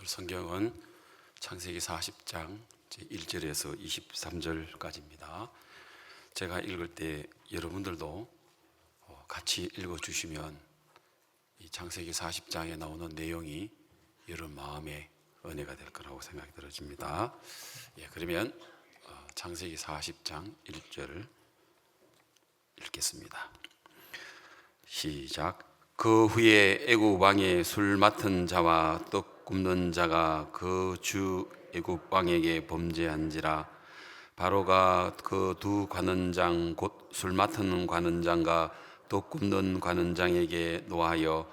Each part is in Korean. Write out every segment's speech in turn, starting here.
오늘 성경은 창세기 40장 1절에서 23절까지입니다. 제가 읽을 때 여러분들도 같이 읽어주시면 이 창세기 40장에 나오는 내용이 여러분 마음에 은혜가 될 거라고 생각이 들어집니다. 그러면 창세기 40장 1절을 읽겠습니다. 시작. 그 후에 애굽 왕의 술 맡은 자와 떡 굽는 자가 그 주 애굽 왕에게 범죄한지라. 바로가 그 두 관원장 곧 술 맡은 관원장과 떡 굽는 관원장에게 노하여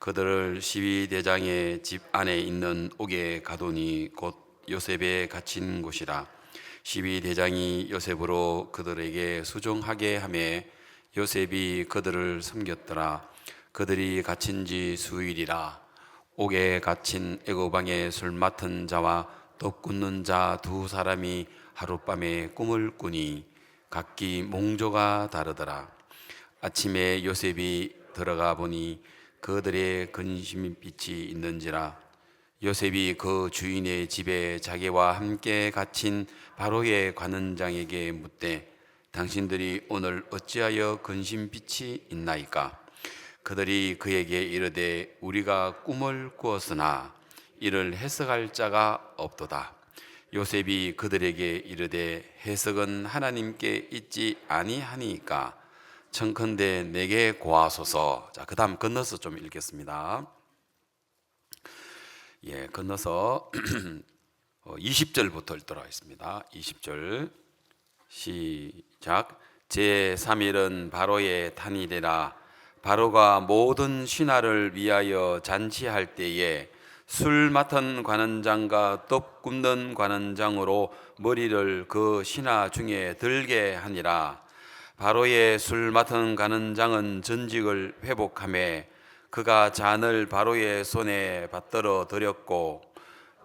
그들을 시위대장의 집 안에 있는 옥에 가두니 곧 요셉에 갇힌 곳이라. 시위대장이 요셉으로 그들에게 수종하게 하매 요셉이 그들을 섬겼더라. 그들이 갇힌 지 수일이라. 옥에 갇힌 애굽 왕의 술 맡은 자와 떡 굽는 자 두 사람이 하룻밤에 꿈을 꾸니 각기 몽조가 다르더라. 아침에 요셉이 들어가 보니 그들의 근심빛이 있는지라. 요셉이 그 주인의 집에 자기와 함께 갇힌 바로의 관원장에게 묻되 당신들이 오늘 어찌하여 근심빛이 있나이까? 그들이 그에게 이르되 우리가 꿈을 꾸었으나 이를 해석할 자가 없도다. 요셉이 그들에게 이르되 해석은 하나님께 있지 아니하니까 청컨대 내게 고하소서. 자, 그 다음 건너서 좀 읽겠습니다. 건너서 20절부터 읽도록 하겠습니다. 20절 시작. 제3일은 바로의 탄이되라. 바로가 모든 신하를 위하여 잔치할 때에 술 맡은 관원장과 떡 굽는 관원장으로 머리를 그 신하 중에 들게 하니라. 바로의 술 맡은 관원장은 전직을 회복하매 그가 잔을 바로의 손에 받들어 드렸고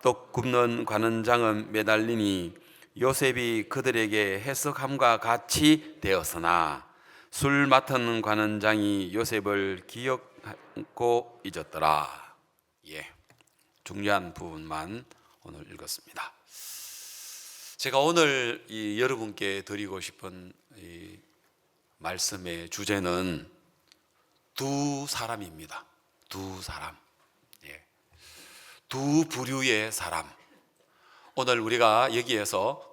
떡 굽는 관원장은 매달리니 요셉이 그들에게 해석함과 같이 되었으나 술 맡은 관원장이 요셉을 기억하고 잊었더라. 중요한 부분만 오늘 읽었습니다. 제가 오늘 여러분께 드리고 싶은 이 말씀의 주제는 두 사람입니다. 두 사람. 두 부류의 사람. 오늘 우리가 여기에서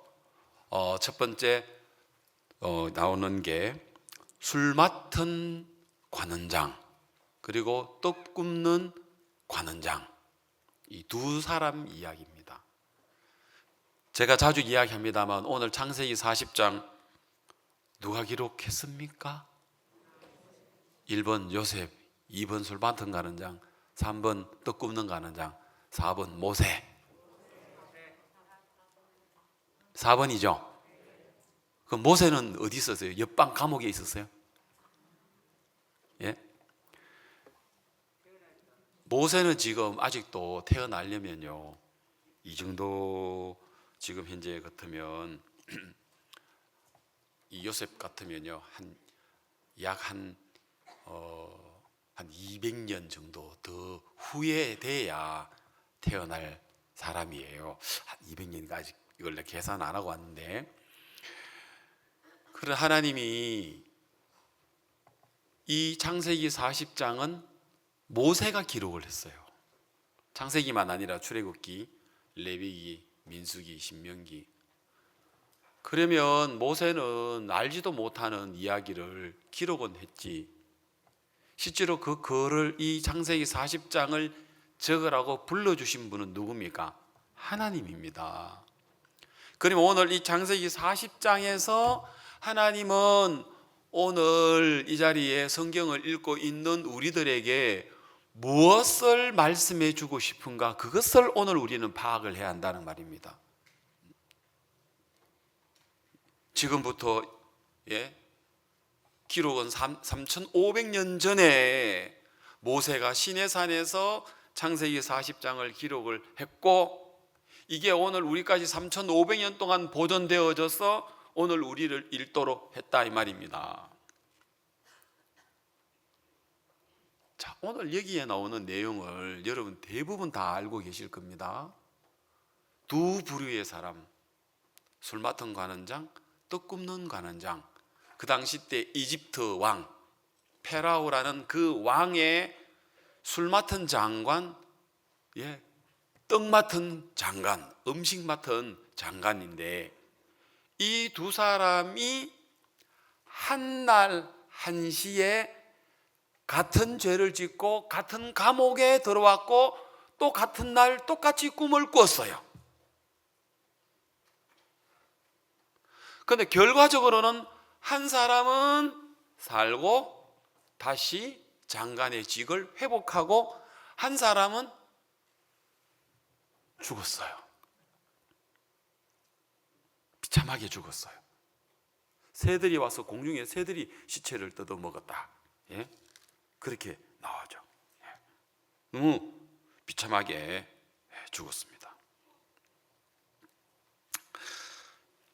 첫 번째 나오는 게 술 맡은 관원장 그리고 떡 굽는 관원장, 이 두 사람 이야기입니다. 제가 자주 이야기합니다만 오늘 창세기 40장 누가 기록했습니까? 1번 요셉, 2번 술 맡은 관원장, 3번 떡 굽는 관원장, 4번 모세. 4번이죠? 그 모세는 어디 있었어요? 옆방 감옥에 있었어요? 모세는 지금 아직도 태어나려면요, 이 정도 지금 현재 같으면 이 요셉 같으면요, 한 200년 정도 더 후에 돼야 태어날 사람이에요. 한 200년인가 아직 이걸 내가 계산 안 하고 왔는데, 그런 하나님이 이 창세기 40장은 모세가 기록을 했어요. 창세기만 아니라 출애굽기, 레위기, 민수기, 신명기. 그러면 모세는 알지도 못하는 이야기를 기록은 했지. 실제로 그 글을 이 창세기 40장을 적으라고 불러주신 분은 누굽니까? 하나님입니다. 그러면 오늘 이 창세기 40장에서 하나님은 오늘 이 자리에 성경을 읽고 있는 우리들에게 무엇을 말씀해 주고 싶은가, 그것을 오늘 우리는 파악을 해야 한다는 말입니다. 지금부터 기록은 3500년 전에 모세가 시내산에서 창세기 40장을 기록을 했고, 이게 오늘 우리까지 3500년 동안 보존되어져서 오늘 우리를 읽도록 했다 이 말입니다. 자, 오늘 여기에 나오는 내용을 여러분 대부분 다 알고 계실 겁니다. 두 부류의 사람, 술 맡은 관원장, 떡 굽는 관원장. 그 당시 때 이집트 왕 페라오라는 그 왕의 술 맡은 장관, 떡 맡은 장관, 음식 맡은 장관인데, 이 두 사람이 한날 한시에 같은 죄를 짓고 같은 감옥에 들어왔고 또 같은 날 똑같이 꿈을 꿨어요. 그런데 결과적으로는 한 사람은 살고 다시 장관의 직을 회복하고 한 사람은 죽었어요. 비참하게 죽었어요. 새들이 와서 공중에 새들이 시체를 뜯어 먹었다. 예? 그렇게 나오죠. 예. 너무 비참하게 죽었습니다.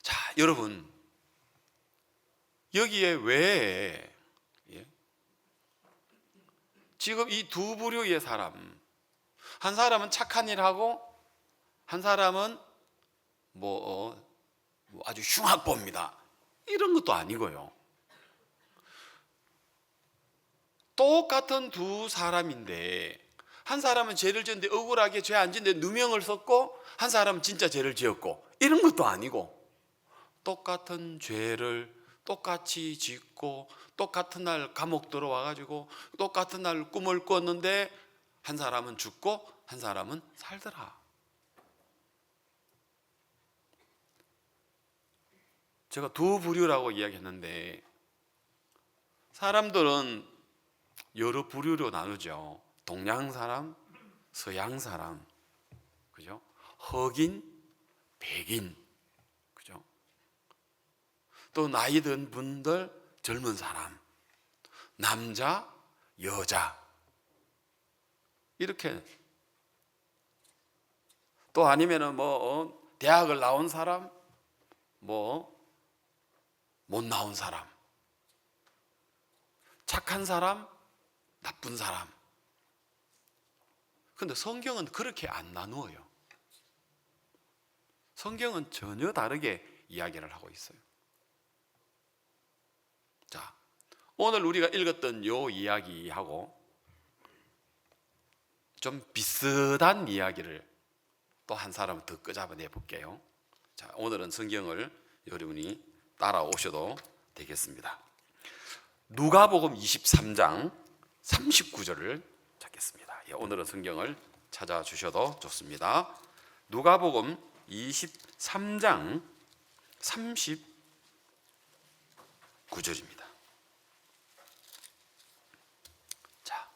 자, 여러분, 여기에 왜 지금 이 두 부류의 사람, 한 사람은 착한 일 하고 한 사람은 아주 흉악범입니다, 이런 것도 아니고요. 똑같은 두 사람인데 한 사람은 죄를 지었는데 억울하게 죄 안 지었는데 누명을 썼고 한 사람은 진짜 죄를 지었고, 이런 것도 아니고 똑같은 죄를 똑같이 짓고 똑같은 날 감옥 들어와가지고 똑같은 날 꿈을 꿨는데 한 사람은 죽고 한 사람은 살더라. 제가 두 부류라고 이야기했는데 사람들은 여러 부류로 나누죠. 동양 사람, 서양 사람, 그죠? 흑인, 백인, 그죠? 또 나이 든 분들, 젊은 사람, 남자, 여자, 이렇게. 또 아니면은 대학을 나온 사람, 못 나온 사람, 착한 사람, 나쁜 사람. 근데 성경은 그렇게 안 나누어요. 성경은 전혀 다르게 이야기를 하고 있어요. 자, 오늘 우리가 읽었던 요 이야기하고 좀 비슷한 이야기를 또 한 사람 더 끄잡아내 볼게요. 자, 오늘은 성경을 여러분이 따라오셔도 되겠습니다. 누가복음 23장 39절을 찾겠습니다. 오늘은 성경을 찾아주셔도 좋습니다. 누가복음 23장 39절입니다. 자,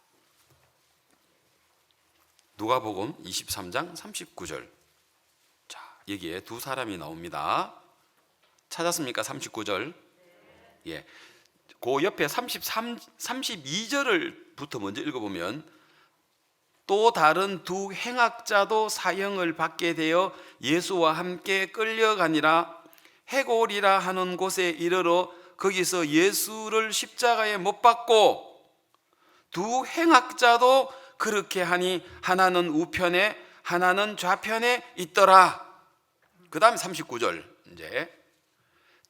누가복음 23장 39절. 자, 여기에 두 사람이 나옵니다. 찾았습니까? 39절. 예. 그 옆에 32절을부터 먼저 읽어보면, 또 다른 두 행악자도 사형을 받게 되어 예수와 함께 끌려가니라. 해골이라 하는 곳에 이르러 거기서 예수를 십자가에 못 박고, 두 행악자도 그렇게 하니 하나는 우편에 하나는 좌편에 있더라. 그 다음에 39절, 이제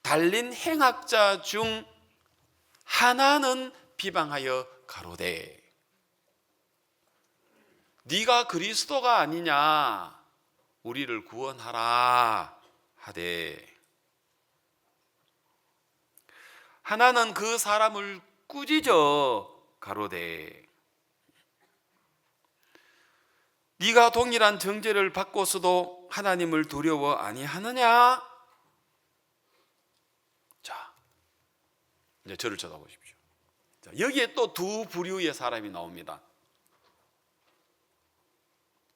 달린 행악자 중 하나는 비방하여 가로되 네가 그리스도가 아니냐, 우리를 구원하라 하되, 하나는 그 사람을 꾸짖어 가로되 네가 동일한 정죄를 받고서도 하나님을 두려워 아니하느냐. 자, 이제 저를 쳐다보십시오. 자, 여기에 또 두 부류의 사람이 나옵니다.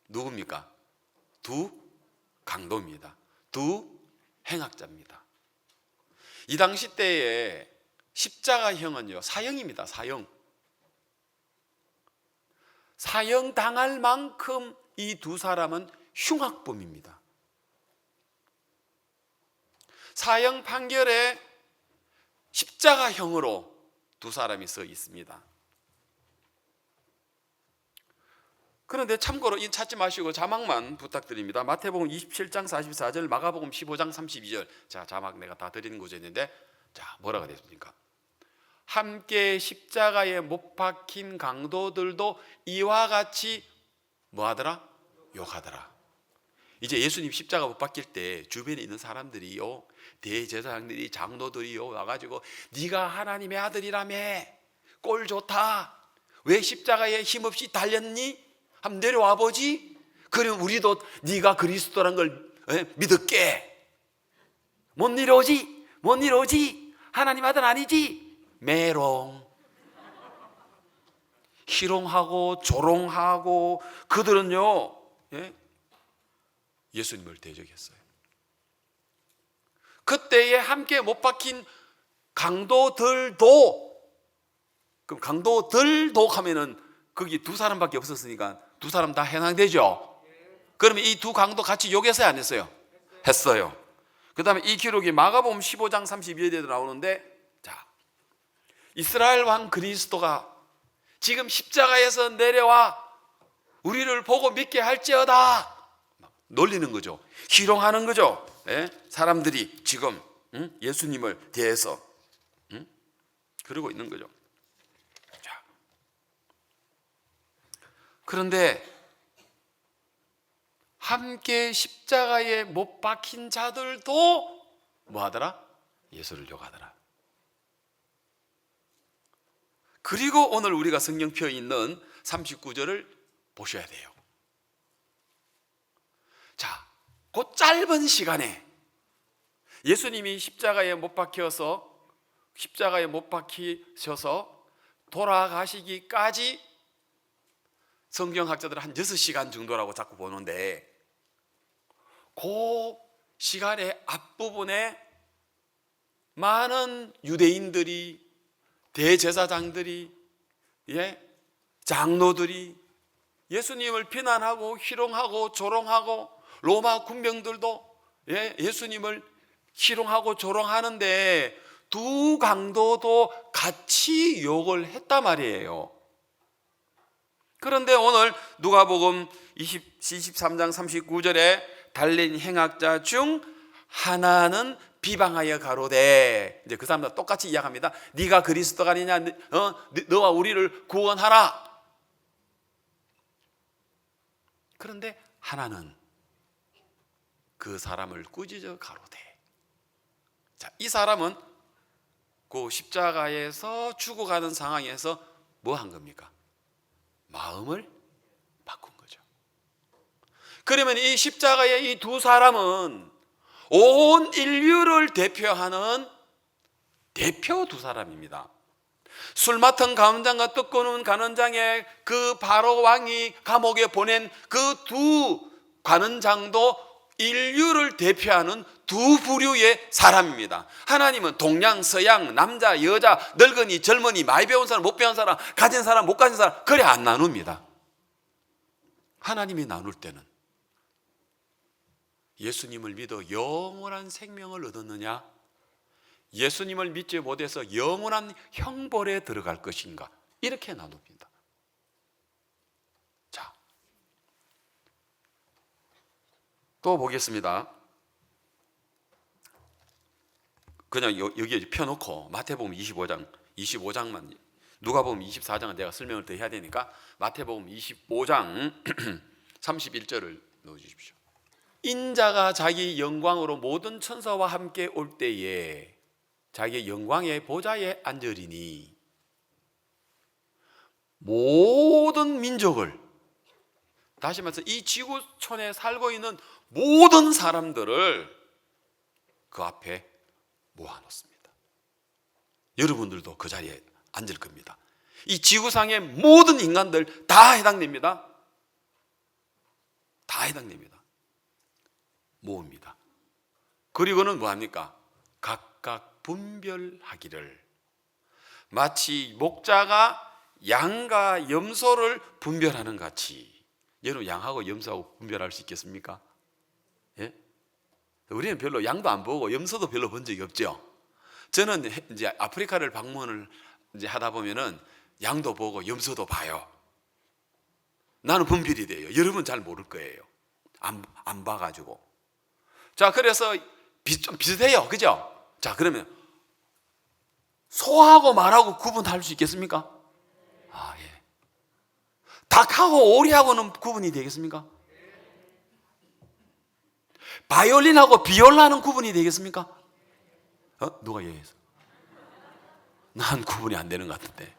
누굽니까? 두 강도입니다. 두 행악자입니다. 이 당시 때에 십자가형은요, 사형입니다. 사형 당할 만큼 이 두 사람은 흉악범입니다. 사형 판결에 십자가형으로 두 사람이 서 있습니다. 그런데 참고로 이 찾지 마시고 자막만 부탁드립니다. 마태복음 27장 44절, 마가복음 15장 32절. 자, 자막 내가 다 드리는 구절인데, 자, 뭐라고 됐습니까? 함께 십자가에 못 박힌 강도들도 이와 같이 뭐 하더라? 욕하더라. 이제 예수님 십자가 못 박힐 때 주변에 있는 사람들이요, 대제사장들이, 장로들이요 와가지고 네가 하나님의 아들이라며, 꼴 좋다, 왜 십자가에 힘없이 달렸니? 한번 내려와 보지. 그럼 우리도 네가 그리스도란 걸 믿을게. 못 내려오지, 못 내려오지, 하나님 아들 아니지. 메롱. 희롱하고 조롱하고. 그들은요, 예수님을 대적했어요. 그때에 함께 못 박힌 강도들도, 그럼 강도들도 하면은 거기 두 사람밖에 없었으니까 두 사람 다 해당되죠. 그러면 이 두 강도 같이 욕했어요, 안 했어요? 했어요. 그 다음에 이 기록이 마가복음 15장 32절에도 나오는데, 자, 이스라엘 왕 그리스도가 지금 십자가에서 내려와 우리를 보고 믿게 할지어다 놀리는 거죠. 희롱하는 거죠. 사람들이 지금 예수님을 대해서 그러고 있는 거죠. 자, 그런데 함께 십자가에 못 박힌 자들도 뭐 하더라? 예수를 욕하더라. 그리고 오늘 우리가 성경표에 있는 39절을 보셔야 돼요. 자, 그 짧은 시간에 예수님이 십자가에 못 박히셔서 돌아가시기까지 성경학자들은 한 6시간 정도라고 자꾸 보는데, 그 시간의 앞부분에 많은 유대인들이, 대제사장들이, 장로들이 예수님을 비난하고 희롱하고 조롱하고, 로마 군병들도 예수님을 희롱하고 조롱하는데 두 강도도 같이 욕을 했단 말이에요. 그런데 오늘 누가복음 23장 39절에 달린 행악자 중 하나는 비방하여 가로되, 이제 그 사람들 똑같이 이야기합니다. 네가 그리스도가 아니냐, 너와 우리를 구원하라. 그런데 하나는 그 사람을 꾸짖어 가로되. 자, 이 사람은 그 십자가에서 죽어가는 상황에서 뭐 한 겁니까? 마음을 바꾼 거죠. 그러면 이 십자가의 이 두 사람은 온 인류를 대표하는 대표 두 사람입니다. 술 맡은 가문장과 떡 거는 간원장의 그 바로 왕이 감옥에 보낸 그 두 관원장도 인류를 대표하는 두 부류의 사람입니다. 하나님은 동양, 서양, 남자, 여자, 늙은이, 젊은이, 많이 배운 사람, 못 배운 사람, 가진 사람, 못 가진 사람, 그래 안 나눕니다. 하나님이 나눌 때는 예수님을 믿어 영원한 생명을 얻었느냐, 예수님을 믿지 못해서 영원한 형벌에 들어갈 것인가, 이렇게 나눕니다. 자, 또 보겠습니다. 그냥 여기에 펴놓고 마태복음 25장만, 누가복음 24장은 내가 설명을 더 해야 되니까 마태복음 25장 31절을 넣어주십시오. 인자가 자기 영광으로 모든 천사와 함께 올 때에 자기 영광의 보좌에 앉으리니 모든 민족을, 다시 말해서 이 지구촌에 살고 있는 모든 사람들을 그 앞에 모아놓습니다. 여러분들도 그 자리에 앉을 겁니다. 이 지구상의 모든 인간들 다 해당됩니다. 다 해당됩니다. 모읍니다. 그리고는 뭐합니까? 각각 분별하기를, 마치 목자가 양과 염소를 분별하는 같이. 여러분, 양하고 염소하고 분별할 수 있겠습니까? 예? 우리는 별로 양도 안 보고 염소도 별로 본 적이 없죠. 저는 이제 아프리카를 방문을 이제 하다 보면은 양도 보고 염소도 봐요. 나는 분별이 돼요. 여러분 잘 모를 거예요. 안 봐가지고. 자, 그래서 좀 비슷해요. 그죠? 자, 그러면 소하고 말하고 구분할 수 있겠습니까? 아, 예. 닭하고 오리하고는 구분이 되겠습니까? 바이올린하고 비올라는 구분이 되겠습니까? 누가 얘기했어? 난 구분이 안 되는 것 같은데.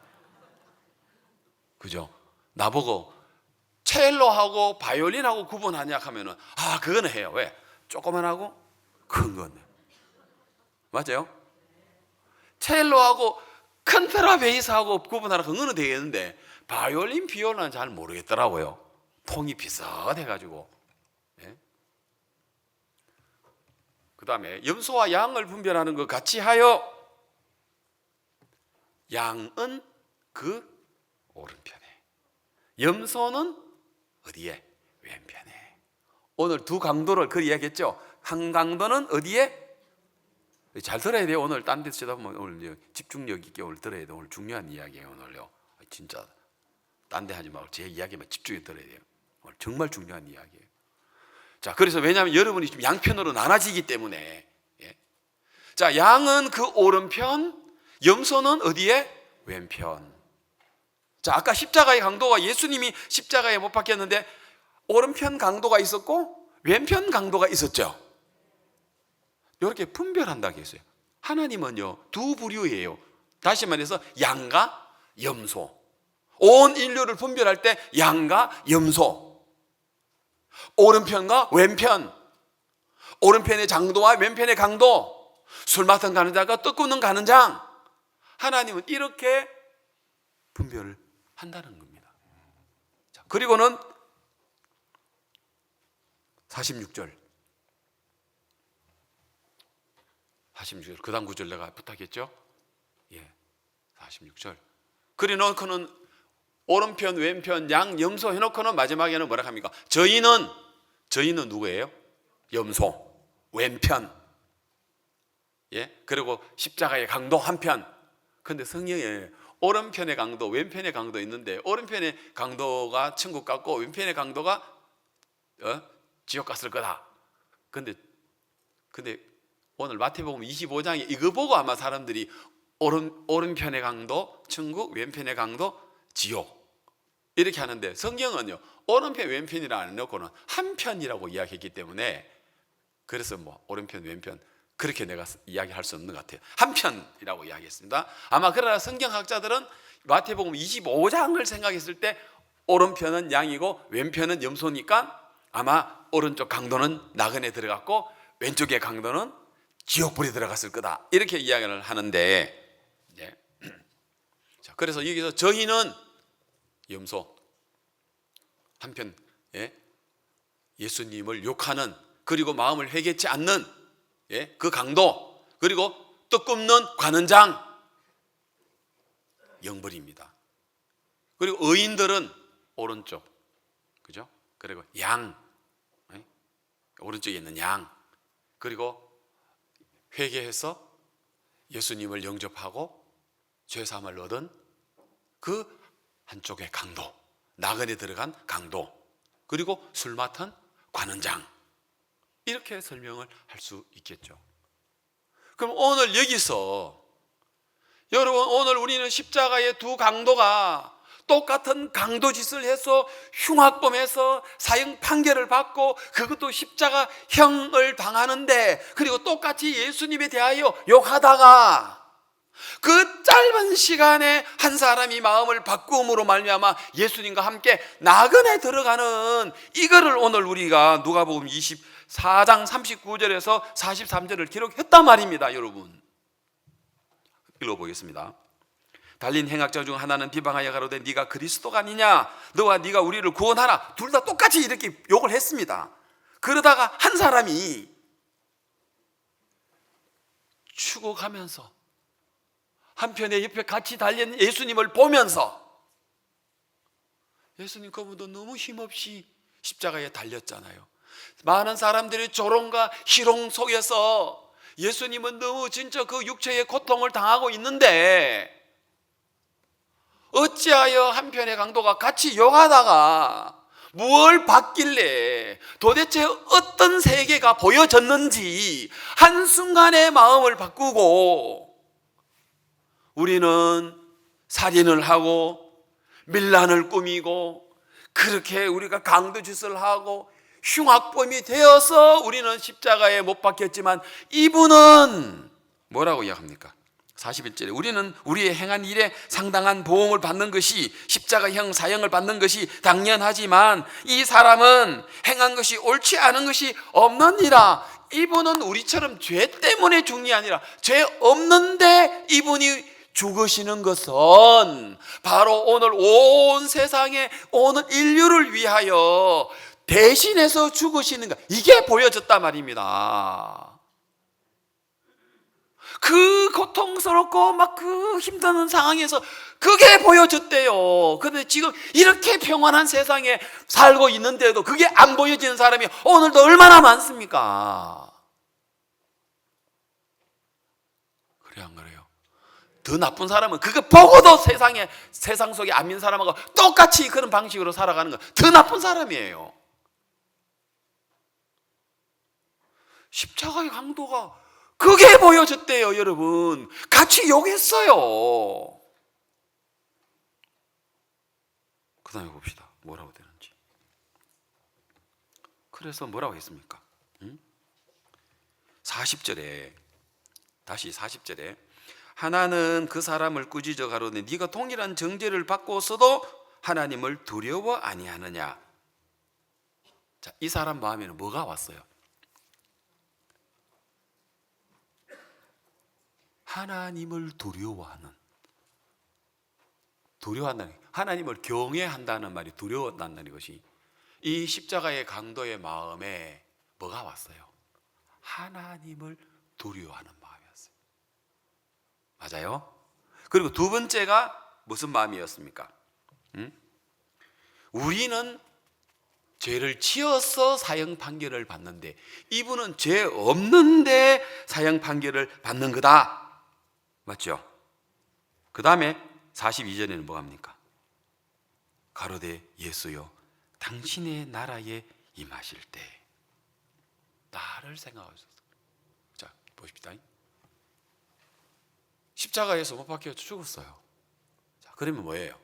그죠? 나보고 첼로하고 바이올린하고 구분하냐 하면은, 그거는 해요. 왜? 조그만하고 큰 건데. 맞아요? 첼로하고 컨트라베이스하고 구분하라 그거는 되겠는데, 바이올린, 비올라는 잘 모르겠더라고요. 통이 비슷해가지고. 예? 그 다음에 염소와 양을 분별하는 것 같이 하여 양은 그 오른편에, 염소는 어디에? 왼편에. 오늘 두 강도를 그 이야기했죠. 한 강도는 어디에? 잘 들어야 돼요. 오늘 딴 데서 쳐다보면 오늘 집중력 있게 오늘 들어야 돼요. 오늘 중요한 이야기예요. 오늘요. 진짜 딴 데 하지 말고 제 이야기만 집중해 들어야 돼요. 오늘 정말 중요한 이야기예요. 자, 그래서 왜냐하면 여러분이 지금 양편으로 나눠지기 때문에. 예. 자, 양은 그 오른편, 염소는 어디에? 왼편. 자, 아까 십자가의 강도가, 예수님이 십자가에 못 박혔는데 오른편 강도가 있었고 왼편 강도가 있었죠. 이렇게 분별한다고 했어요. 하나님은요, 두 부류예요. 다시 말해서 양과 염소. 온 인류를 분별할 때 양과 염소, 오른편과 왼편, 오른편의 장도와 왼편의 강도, 술 맡은 가는 자가 떡 굽는 가는 장. 하나님은 이렇게 분별을 한다는 겁니다. 자, 그리고는 46절 그 다음 구절 내가 부탁했죠? 예, 46절. 그리 놓고는 오른편, 왼편, 양, 염소 해놓고는 마지막에는 뭐라 합니까? 저희는 누구예요? 염소, 왼편. 예, 그리고 십자가의 강도 한편. 근데 성경에 오른편의 강도, 왼편의 강도 있는데, 오른편의 강도가 천국 갔고 왼편의 강도가 지옥 갔을 거다. 근데 오늘 마태복음 25장에 이거 보고 아마 사람들이 오른편의 강도 천국, 왼편의 강도 지옥 이렇게 하는데, 성경은요 오른편 왼편이라 안 해놓고는 한편이라고 이야기했기 때문에, 그래서 뭐 오른편 왼편 그렇게 내가 이야기할 수 없는 것 같아요. 한편이라고 이야기했습니다. 아마 그러나 성경학자들은 마태복음 25장을 생각했을 때 오른편은 양이고 왼편은 염소니까 아마 오른쪽 강도는 나그네 들어갔고 왼쪽의 강도는 지옥불이 들어갔을 거다, 이렇게 이야기를 하는데, 네. 자, 그래서 여기서 저희는 염소 한편, 예? 예수님을 욕하는, 그리고 마음을 회개치 않는, 예? 그 강도, 그리고 떡 굽는 관원장 영벌입니다. 그리고 의인들은 오른쪽, 그죠? 그리고 양, 예? 오른쪽에 있는 양, 그리고 회개해서 예수님을 영접하고 죄사함을 얻은 그 한쪽의 강도, 나그네 들어간 강도, 그리고 술 맡은 관원장, 이렇게 설명을 할 수 있겠죠. 그럼 오늘 여기서 여러분, 오늘 우리는 십자가의 두 강도가 똑같은 강도짓을 해서 흉악범해서 사형 판결을 받고 그것도 십자가형을 당하는데, 그리고 똑같이 예수님에 대하여 욕하다가 그 짧은 시간에 한 사람이 마음을 바꿈으로 말미암아 예수님과 함께 나그네 들어가는, 이거를 오늘 우리가 누가복음 24장 39절에서 43절을 기록했단 말입니다. 여러분, 읽어보겠습니다. 달린 행악자 중 하나는 비방하여 가로되 네가 그리스도가 아니냐, 너와 네가 우리를 구원하라. 둘 다 똑같이 이렇게 욕을 했습니다. 그러다가 한 사람이 추국하면서 한편에 옆에 같이 달린 예수님을 보면서, 예수님 그분도 너무 힘없이 십자가에 달렸잖아요. 많은 사람들이 조롱과 희롱 속에서 예수님은 너무 진짜 그 육체의 고통을 당하고 있는데 어찌하여 한편의 강도가 같이 욕하다가 무엇을 받길래 도대체 어떤 세계가 보여졌는지 한순간에 마음을 바꾸고 우리는 살인을 하고 밀란을 꾸미고 그렇게 우리가 강도짓을 하고 흉악범이 되어서 우리는 십자가에 못 박혔지만 이분은 뭐라고 이야기합니까? 41절에 우리는 우리의 행한 일에 상당한 보응을 받는 것이 십자가형 사형을 받는 것이 당연하지만 이 사람은 행한 것이 옳지 않은 것이 없느니라. 이분은 우리처럼 죄 때문에 죽는 게 아니라 죄 없는데 이분이 죽으시는 것은 바로 오늘 온 세상에 오늘 인류를 위하여 대신해서 죽으시는 것, 이게 보여졌단 말입니다. 그 고통스럽고 막 그 힘든 상황에서 그게 보여졌대요. 그런데 지금 이렇게 평안한 세상에 살고 있는데도 그게 안 보여지는 사람이 오늘도 얼마나 많습니까? 그래 안 그래요? 더 나쁜 사람은 그거 보고도 세상 속에 안 믿는 사람하고 똑같이 그런 방식으로 살아가는 거 더 나쁜 사람이에요. 십자가의 강도가 그게 보여졌대요, 여러분. 같이 욕했어요. 그 다음에 봅시다. 뭐라고 되는지. 그래서 뭐라고 했습니까? 40절에 다시 40절에 하나는 그 사람을 꾸짖어 가로되 네가 동일한 정죄를 받고서도 하나님을 두려워 아니하느냐. 자, 이 사람 마음에는 뭐가 왔어요? 하나님을 두려워한다는, 하나님을 경외한다는 말이 두려워한다는 것이 이 십자가의 강도의 마음에 뭐가 왔어요? 하나님을 두려워하는 마음이었어요. 맞아요? 그리고 두 번째가 무슨 마음이었습니까? 우리는 죄를 지어서 사형 판결을 받는데 이분은 죄 없는데 사형 판결을 받는 거다. 맞죠? 그 다음에 42절에는 뭐합니까? 가로되 예수여 당신의 나라에 임하실 때 나를 생각하소서. 자, 보십시다. 십자가에서 못 박혀 죽었어요. 자, 그러면 뭐예요?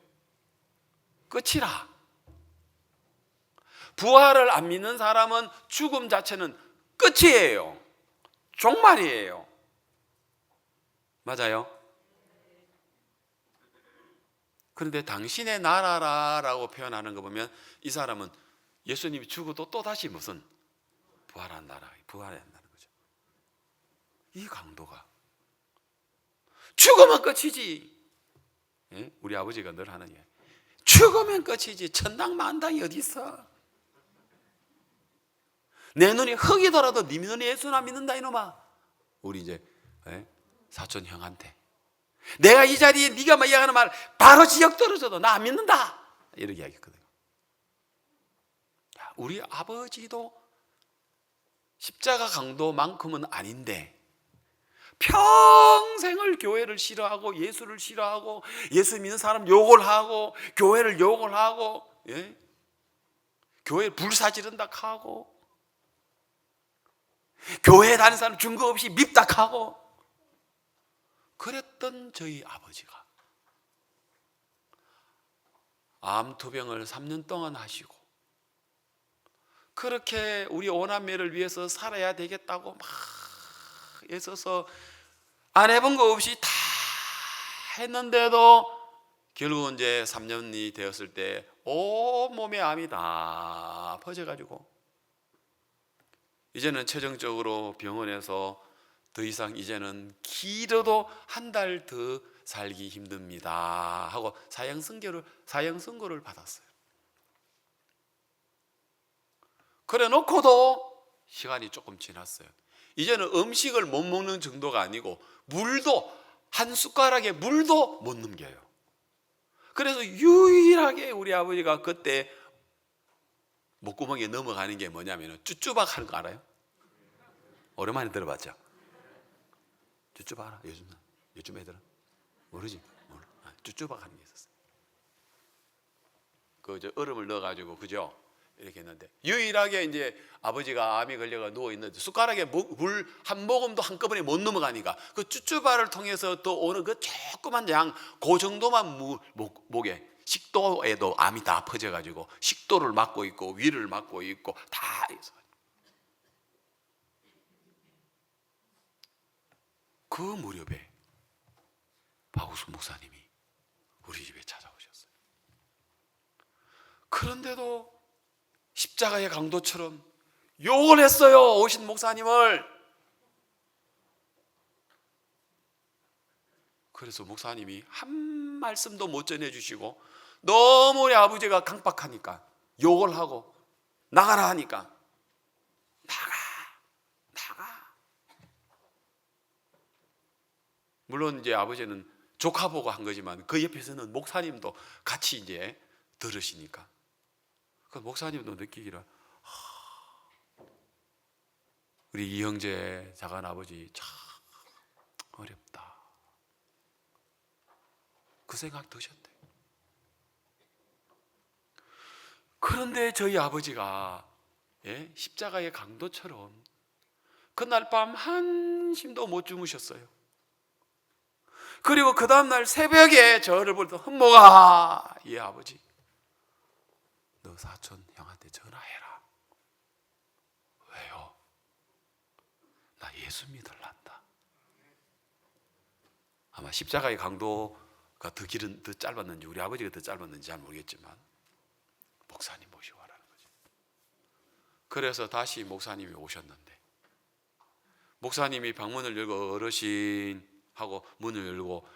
끝이라. 부활을 안 믿는 사람은 죽음 자체는 끝이에요. 종말이에요. 맞아요? 그런데 당신의 나라라고 표현하는 거 보면 이 사람은 예수님이 죽어도 또다시 무슨 부활한다는 거죠. 이 강도가 죽으면 끝이지. 예? 우리 아버지가 늘 하는 얘기, 죽으면 끝이지 천당만당이 어디 있어. 내 눈이 흙이더라도 네 눈이 예수나 믿는다 이놈아. 우리 이제 사촌 형한테 내가 이 자리에 네가 막 이야기하는 말 바로 지역 떨어져도 나 안 믿는다 이렇게 이야기했거든요. 우리 아버지도 십자가 강도만큼은 아닌데 평생을 교회를 싫어하고 예수를 싫어하고 예수 믿는 사람 욕을 하고 교회를 욕을 하고 교회 불사지른다 하고 교회에 다니는 사람 증거 없이 밉다 하고 그랬던 저희 아버지가 암투병을 3년 동안 하시고 그렇게 우리 오남매를 위해서 살아야 되겠다고 막 애써서 안 해본 거 없이 다 했는데도 결국은 이제 3년이 되었을 때 온몸에 암이 다 퍼져가지고 이제는 최종적으로 병원에서 더 이상 이제는 길어도 한 달 더 살기 힘듭니다 하고 사형 선고를 받았어요. 그래 놓고도 시간이 조금 지났어요. 이제는 음식을 못 먹는 정도가 아니고 물도 한 숟가락에 물도 못 넘겨요. 그래서 유일하게 우리 아버지가 그때 목구멍에 넘어가는 게 뭐냐면 쭈쭈박 하는 거 알아요? 오랜만에 들어봤죠? 쭈쭈박 알아? 요즘 애들은 모르지? 쭈쭈박 하는 게 있었어요. 그 얼음을 넣어가지고 그죠? 이렇게 했는데, 유일하게 이제 아버지가 암에 걸려가 누워 있는데 숟가락에 물 한 모금도 한꺼번에 못 넘어가니까 그 쭈쭈바를 통해서 또 오는 그 조그만 양, 그 정도만 목에, 식도에도 암이 다 퍼져가지고 식도를 막고 있고 위를 막고 있고 다 있어. 그 무렵에 박우수 목사님이 우리 집에 찾아오셨어요. 그런데도 십자가의 강도처럼 욕을 했어요, 오신 목사님을. 그래서 목사님이 한 말씀도 못 전해주시고 너무 우리 아버지가 강박하니까 욕을 하고 나가라 하니까 나가. 물론 이제 아버지는 조카 보고 한 거지만 그 옆에서는 목사님도 같이 이제 들으시니까 그 목사님도 느끼기를 우리 이 형제 작은 아버지 참 어렵다, 그 생각 드셨대. 그런데 저희 아버지가 십자가의 강도처럼 그날 밤 한심도 못 주무셨어요. 그리고 그 다음날 새벽에 저를 볼 때 헌모가, 예 아버지 너 사촌 형한테 전화해라. 왜요? 나 예수 믿을란다. 아마 십자가의 강도가 더 길은 더 짧았는지 우리 아버지가 더 짧았는지 잘 모르겠지만 목사님 모시고 와라는 거죠. 그래서 다시 목사님이 오셨는데 목사님이 방문을 열고 어르신하고 문을 열고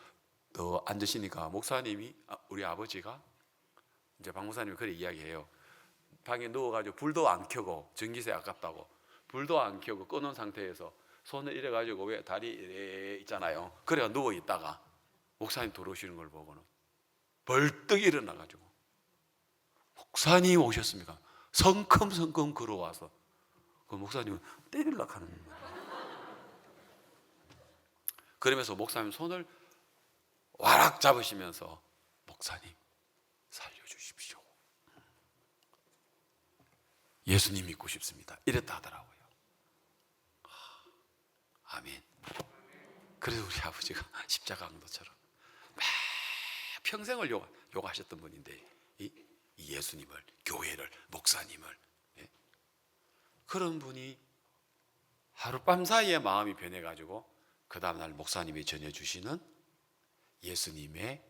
앉으시니까 목사님이 우리 아버지가 이제 박 목사님이 그래 이야기해요. 방에 누워가지고 불도 안 켜고 전기세 아깝다고 불도 안 켜고 꺼놓은 상태에서 손을 이래가지고 왜 다리 이래 있잖아요. 그래가 누워 있다가 목사님 들어오시는 걸 보고는 벌떡 일어나가지고 목사님 오셨습니까? 성큼성큼 걸어와서 그 목사님은 때리려고 하는 거예요. 그러면서 목사님 손을 와락 잡으시면서 목사님 살려주십시오. 예수님 믿고 싶습니다. 이랬다 하더라고요. 아멘. 그래서 우리 아버지가 십자가 강도처럼 평생을 요구하셨던 분인데 이 예수님을, 교회를, 목사님을, 그런 분이 하룻밤 사이에 마음이 변해가지고 그 다음날 목사님이 전해주시는 예수님의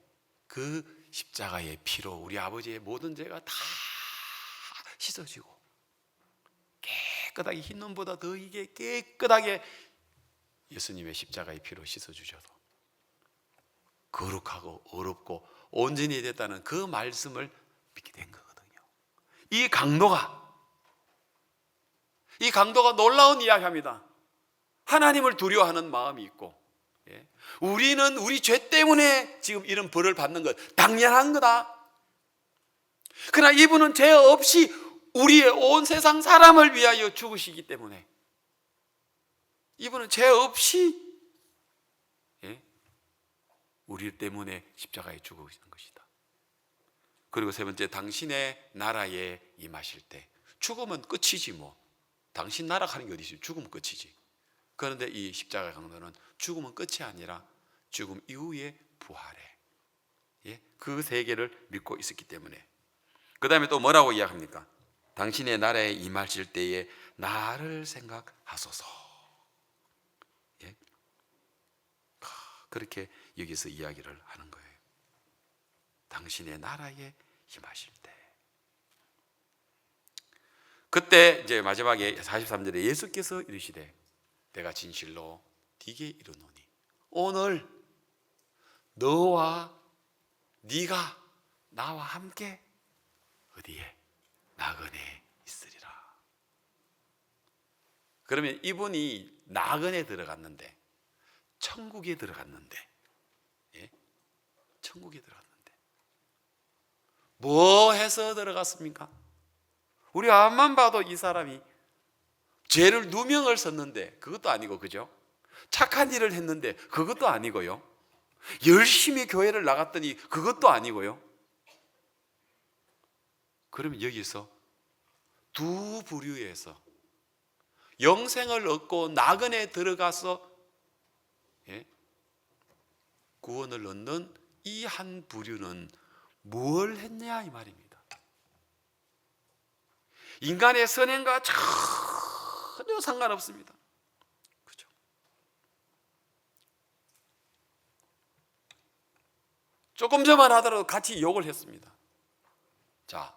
그 십자가의 피로 우리 아버지의 모든 죄가 다 씻어지고 깨끗하게 흰 눈보다 더 이게 깨끗하게 예수님의 십자가의 피로 씻어주셔서 거룩하고 어렵고 온전히 됐다는 그 말씀을 믿게 된 거거든요. 이 강도가 놀라운 이야기합니다. 하나님을 두려워하는 마음이 있고 우리는 우리 죄 때문에 지금 이런 벌을 받는 것 당연한 거다. 그러나 이분은 죄 없이 우리의 온 세상 사람을 위하여 죽으시기 때문에 이분은 죄 없이 우리 때문에 십자가에 죽으시는 것이다. 그리고 세 번째, 당신의 나라에 임하실 때 죽으면 끝이지 뭐. 당신 나라 가는 게 어디 있어요? 죽으면 끝이지. 그런데 이 십자가 강도는 죽으면 끝이 아니라 죽음 이후에 부활해. 그 세계를 믿고 있었기 때문에. 그 다음에 또 뭐라고 이야기합니까? 당신의 나라에 임하실 때에 나를 생각하소서. 그렇게 여기서 이야기를 하는 거예요. 당신의 나라에 임하실 때. 그때 이제 마지막에 43절에 예수께서 이르시되 내가 진실로 네게 이르노니 오늘 너와 네가 나와 함께 어디에? 나그네에 있으리라. 그러면 이분이 나그네에 들어갔는데 천국에 들어갔는데 천국에 들어갔는데 뭐 해서 들어갔습니까? 우리 앞만 봐도 이 사람이 죄를 누명을 썼는데 그것도 아니고, 그죠? 착한 일을 했는데 그것도 아니고요. 열심히 교회를 나갔더니 그것도 아니고요. 그러면 여기서 두 부류에서 영생을 얻고 나그네 들어가서 구원을 얻는 이 한 부류는 뭘 했냐 이 말입니다. 인간의 선행과 전혀 상관없습니다. 그죠? 조금 전만 하더라도 같이 욕을 했습니다. 자,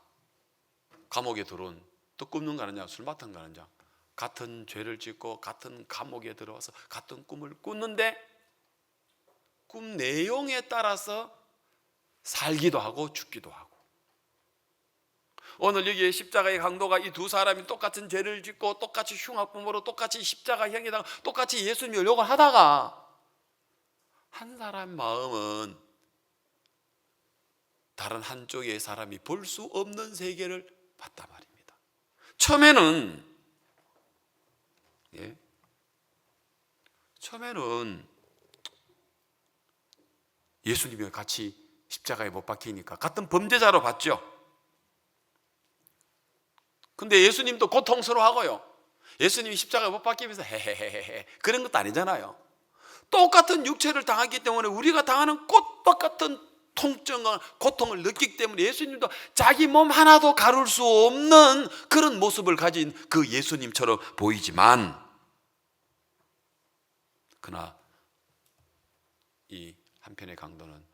감옥에 들어온 떡 굽는 가는 자, 술 맡은 가는 자, 같은 죄를 짓고 같은 감옥에 들어와서 같은 꿈을 꾸는데 꿈 내용에 따라서 살기도 하고 죽기도 하고, 오늘 여기에 십자가의 강도가 이 두 사람이 똑같은 죄를 짓고 똑같이 흉악범으로 똑같이 십자가형에 당하고 똑같이 예수님을 욕을 하다가 한 사람 마음은 다른 한쪽의 사람이 볼 수 없는 세계를 봤단 말입니다. 처음에는 예수님이 같이 십자가에 못 박히니까 같은 범죄자로 봤죠. 근데 예수님도 고통스러워하고요. 예수님이 십자가에 못 박히면서 헤헤헤헤 그런 것도 아니잖아요. 똑같은 육체를 당하기 때문에 우리가 당하는 똑같은 통증과 고통을 느끼기 때문에 예수님도 자기 몸 하나도 가룰 수 없는 그런 모습을 가진 그 예수님처럼 보이지만, 그러나 이 한편의 강도는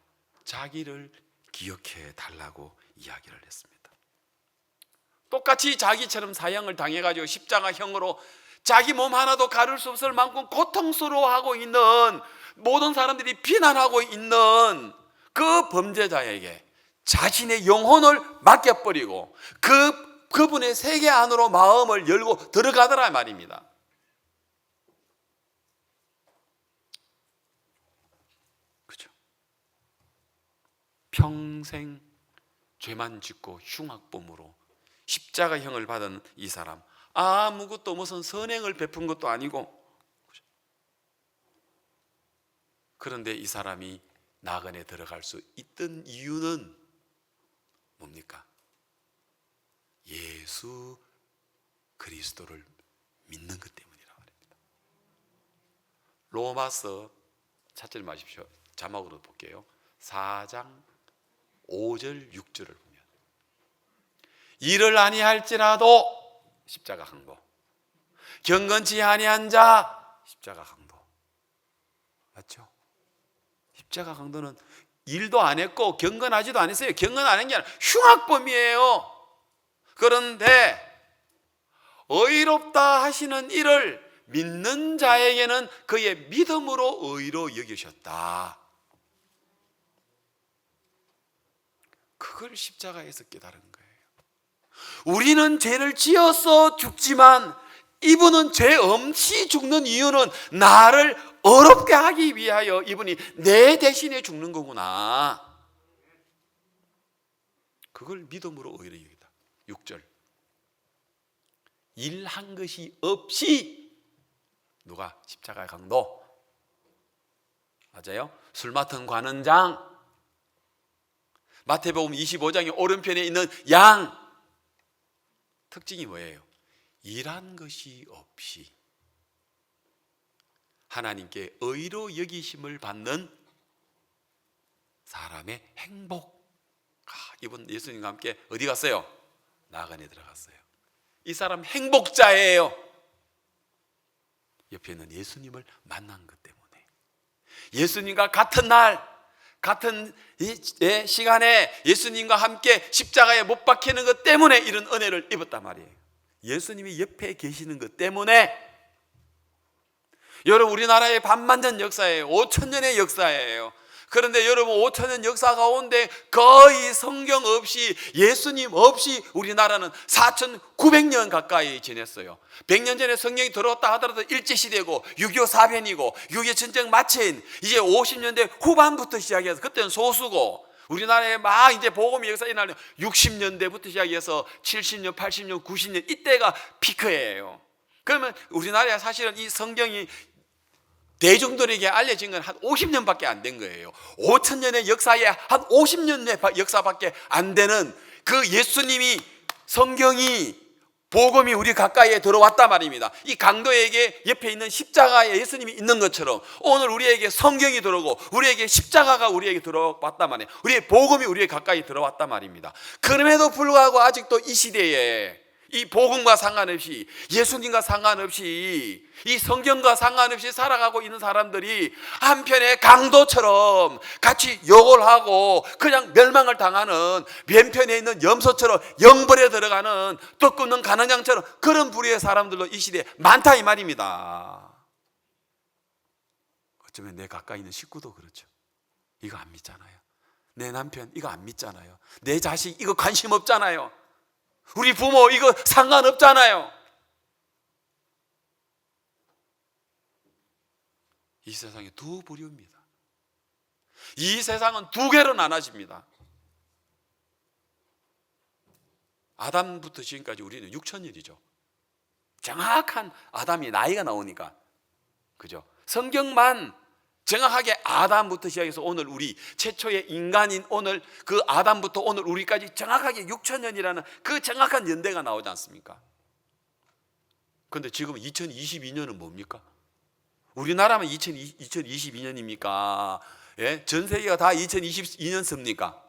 자기를 기억해 달라고 이야기를 했습니다. 똑같이 자기처럼 사형을 당해가지고 십자가형으로 자기 몸 하나도 가릴 수 없을 만큼 고통스러워하고 있는, 모든 사람들이 비난하고 있는 그 범죄자에게 자신의 영혼을 맡겨버리고 그분의 세계 안으로 마음을 열고 들어가더라 말입니다. 그렇죠? 평생 죄만 짓고 흉악범으로 십자가형을 받은 이 사람, 아무것도 무슨 선행을 베푼 것도 아니고, 그런데 이 사람이 나그네 들어갈 수 있던 이유는 뭡니까? 예수 그리스도를 믿는 것 때문이라고 합니다. 로마서 찾지 마십시오. 자막으로 볼게요. 4장 5절 6절을 보면, 이를 아니할지라도 십자가 강도, 경건치 아니한 자 십자가 강도. 맞죠? 십자가 강도는 일도 안 했고 경건하지도 않았어요. 경건 안 한 게 아니라 흉악범이에요. 그런데 의롭다 하시는 이를 믿는 자에게는 그의 믿음으로 의로 여기셨다. 그걸 십자가에서 깨달은 거예요. 우리는 죄를 지어서 죽지만 이분은 죄 없이 죽는 이유는 나를 어렵게 하기 위하여 이분이 내 대신에 죽는 거구나. 그걸 믿음으로 의로 여기다. 6절, 일한 것이 없이 누가? 십자가의 강도. 맞아요? 술 맡은 관원장, 마태복음 25장의 오른편에 있는 양. 특징이 뭐예요? 일한 것이 없이 하나님께 의로 여기심을 받는 사람의 행복. 이분 예수님과 함께 어디 갔어요? 나그네 들어갔어요. 이 사람 행복자예요. 옆에 있는 예수님을 만난 것 때문에, 예수님과 같은 날 같은 시간에 예수님과 함께 십자가에 못 박히는 것 때문에 이런 은혜를 입었단 말이에요. 예수님이 옆에 계시는 것 때문에. 여러분, 우리나라의 반만년 역사예요. 5,000년의 역사예요. 그런데 여러분, 5,000년 역사 가운데 거의 성경 없이, 예수님 없이 우리나라는 4,900년 가까이 지냈어요. 100년 전에 성경이 들어왔다 하더라도 일제시대고 6.25 사변이고 6.25 전쟁 마친 이제 50년대 후반부터 시작해서, 그때는 소수고, 우리나라에 막 이제 복음의 역사 일어나는 60년대부터 시작해서 70년, 80년, 90년 이때가 피크예요. 그러면 우리나라에 사실은 이 성경이 대중들에게 알려진 건 한 50년밖에 안 된 거예요. 5,000년의 역사에 한 50년의 역사밖에 안 되는 그 예수님이, 성경이 복음이 우리 가까이에 들어왔단 말입니다. 이 강도에게 옆에 있는 십자가에 예수님이 있는 것처럼 오늘 우리에게 성경이 들어오고 우리에게 십자가가 우리에게 들어왔단 말이에요. 우리의 복음이 우리에 가까이 들어왔단 말입니다. 그럼에도 불구하고 아직도 이 시대에 이 복음과 상관없이, 예수님과 상관없이, 이 성경과 상관없이 살아가고 있는 사람들이 한편의 강도처럼 같이 욕을 하고 그냥 멸망을 당하는, 왼편에 있는 염소처럼 영벌에 들어가는, 떡 굽는 가는 양처럼 그런 부류의 사람들도 이 시대에 많다 이 말입니다. 어쩌면 내 가까이 있는 식구도 그렇죠. 이거 안 믿잖아요. 내 남편 이거 안 믿잖아요. 내 자식 이거 관심 없잖아요. 우리 부모 이거 상관없잖아요. 이 세상에 두 부류입니다. 이 세상은 두 개로 나눠집니다. 아담부터 지금까지 우리는 6,000년이죠. 정확한 아담이 나이가 나오니까, 그죠? 성경만 정확하게 아담부터 시작해서 오늘 우리 최초의 인간인 오늘 그 아담부터 오늘 우리까지 정확하게 6,000년이라는 그 정확한 연대가 나오지 않습니까? 그런데 지금 2022년은 뭡니까? 우리나라만 2022년입니까? 예? 전 세계가 다 2022년 씁니까?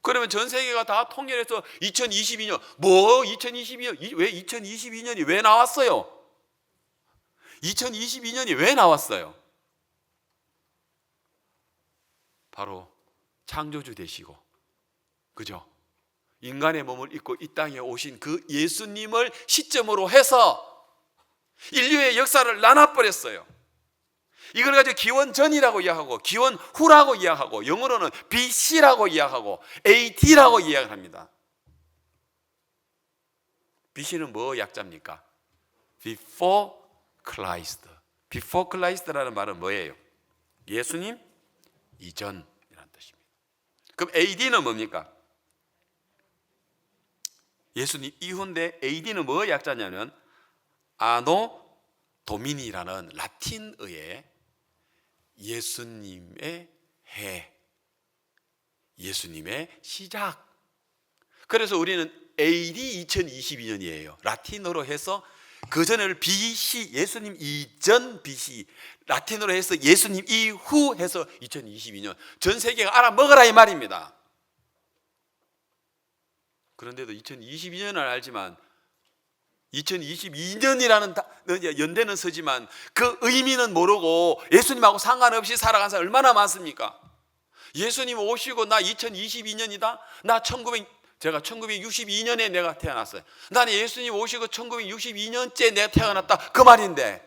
그러면 전 세계가 다 통일해서 2022년, 뭐 2022년, 왜 2022년이 왜 나왔어요? 2022년이 왜 나왔어요? 바로 창조주 되시고, 그죠? 인간의 몸을 입고 이 땅에 오신 그 예수님을 시점으로 해서 인류의 역사를 나눠버렸어요. 이걸 가지고 기원 전이라고 이야기하고 기원 후라고 이야기하고 영어로는 BC라고 이야기하고 AD라고 이야기를 합니다. BC는 뭐 약자입니까? Before Christ. Before Christ라는 말은 뭐예요? 예수님 이전이라는 뜻입니다. 그럼 AD는 뭡니까? 예수님 이후인데 AD는 뭐 약자냐면 아노 도미니라는 라틴어의 예수님의 해, 예수님의 시작. 그래서 우리는 AD 2022년이에요. 라틴어로 해서 그 전에를 BC, 예수님 이전 BC, 라틴어로 해서 예수님 이후 해서 2022년. 전 세계가 알아먹으라 이 말입니다. 그런데도 2022년을 알지만 2022년이라는 연대는 서지만 그 의미는 모르고 예수님하고 상관없이 살아간 사람 얼마나 많습니까? 예수님 오시고 나 2022년이다. 제가 1962년에 내가 태어났어요. 나는 예수님 오시고 1962년째 내가 태어났다 그 말인데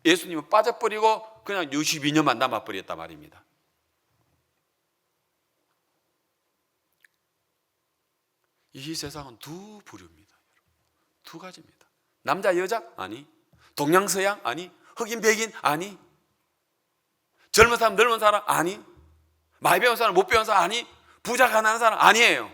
예수님은 빠져버리고 그냥 62년만 남아버렸단 말입니다. 이 세상은 두 부류입니다. 두 가지입니다. 남자 여자? 아니. 동양서양? 아니. 흑인 백인? 아니. 젊은 사람 늙은 사람? 아니. 많이 배운 사람 못 배운 사람? 아니. 부자 가난한 사람? 아니에요.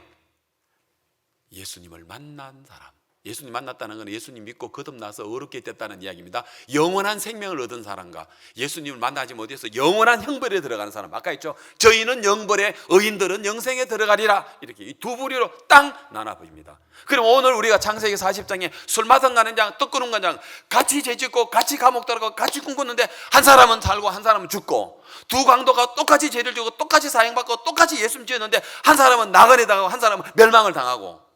예수님을 만난 사람. 예수님 만났다는 건 예수님 믿고 거듭나서 어렵게 됐다는 이야기입니다. 영원한 생명을 얻은 사람과 예수님을 만나지 못해서 영원한 형벌에 들어가는 사람. 아까 했죠. 저희는 영벌에 의인들은 영생에 들어가리라. 이렇게 이 두 부류로 딱 나눠보입니다. 그럼 오늘 우리가 창세기 40장에 술 마선 가는 장, 떡 끄는 장 같이 죄짓고 같이 감옥 들어가고 같이 꿈꾸는데 한 사람은 살고 한 사람은 죽고 두 강도가 똑같이 죄를 지고 똑같이 사형받고 똑같이 예수님 지었는데 한 사람은 나그네 당하고 한 사람은 멸망을 당하고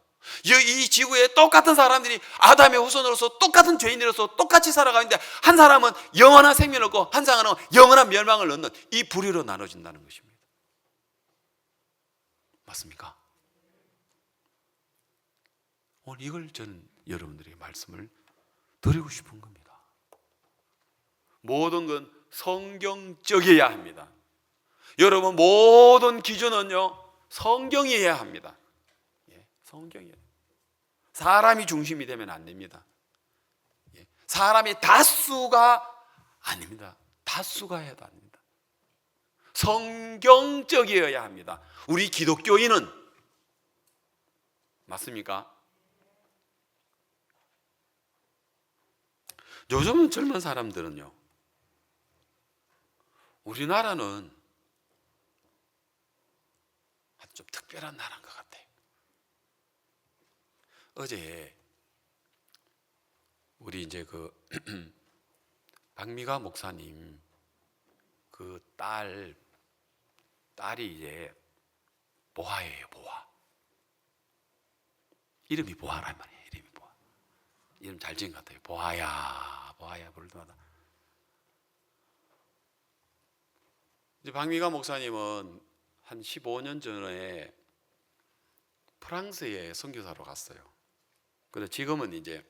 이 지구에 똑같은 사람들이 아담의 후손으로서 똑같은 죄인으로서 똑같이 살아가는데 한 사람은 영원한 생명을 얻고 한 사람은 영원한 멸망을 얻는 이 부류로 나눠진다는 것입니다. 맞습니까? 오늘 이걸 저는 여러분들에게 말씀을 드리고 싶은 겁니다. 모든 건 성경적이어야 합니다. 여러분 모든 기준은요 성경이어야 합니다. 성경이에요. 사람이 중심이 되면 안 됩니다. 사람이 다수가 아닙니다. 다수가 해도 안 됩니다. 성경적이어야 합니다. 우리 기독교인은 맞습니까? 요즘 젊은 사람들은요, 우리나라는 좀 특별한 나라인 것 같아요. 어제 우리 이제 그 박미가 목사님 그 딸이 이제 보아예요. 보아. 이름이 보아란 말이에요. 이름이 보아. 이름 잘 지은 것 같아요. 보아야, 보아야 부를 때마다. 이제 박미가 목사님은 한 15년 전에 프랑스에 선교사로 갔어요. 근데 지금은 이제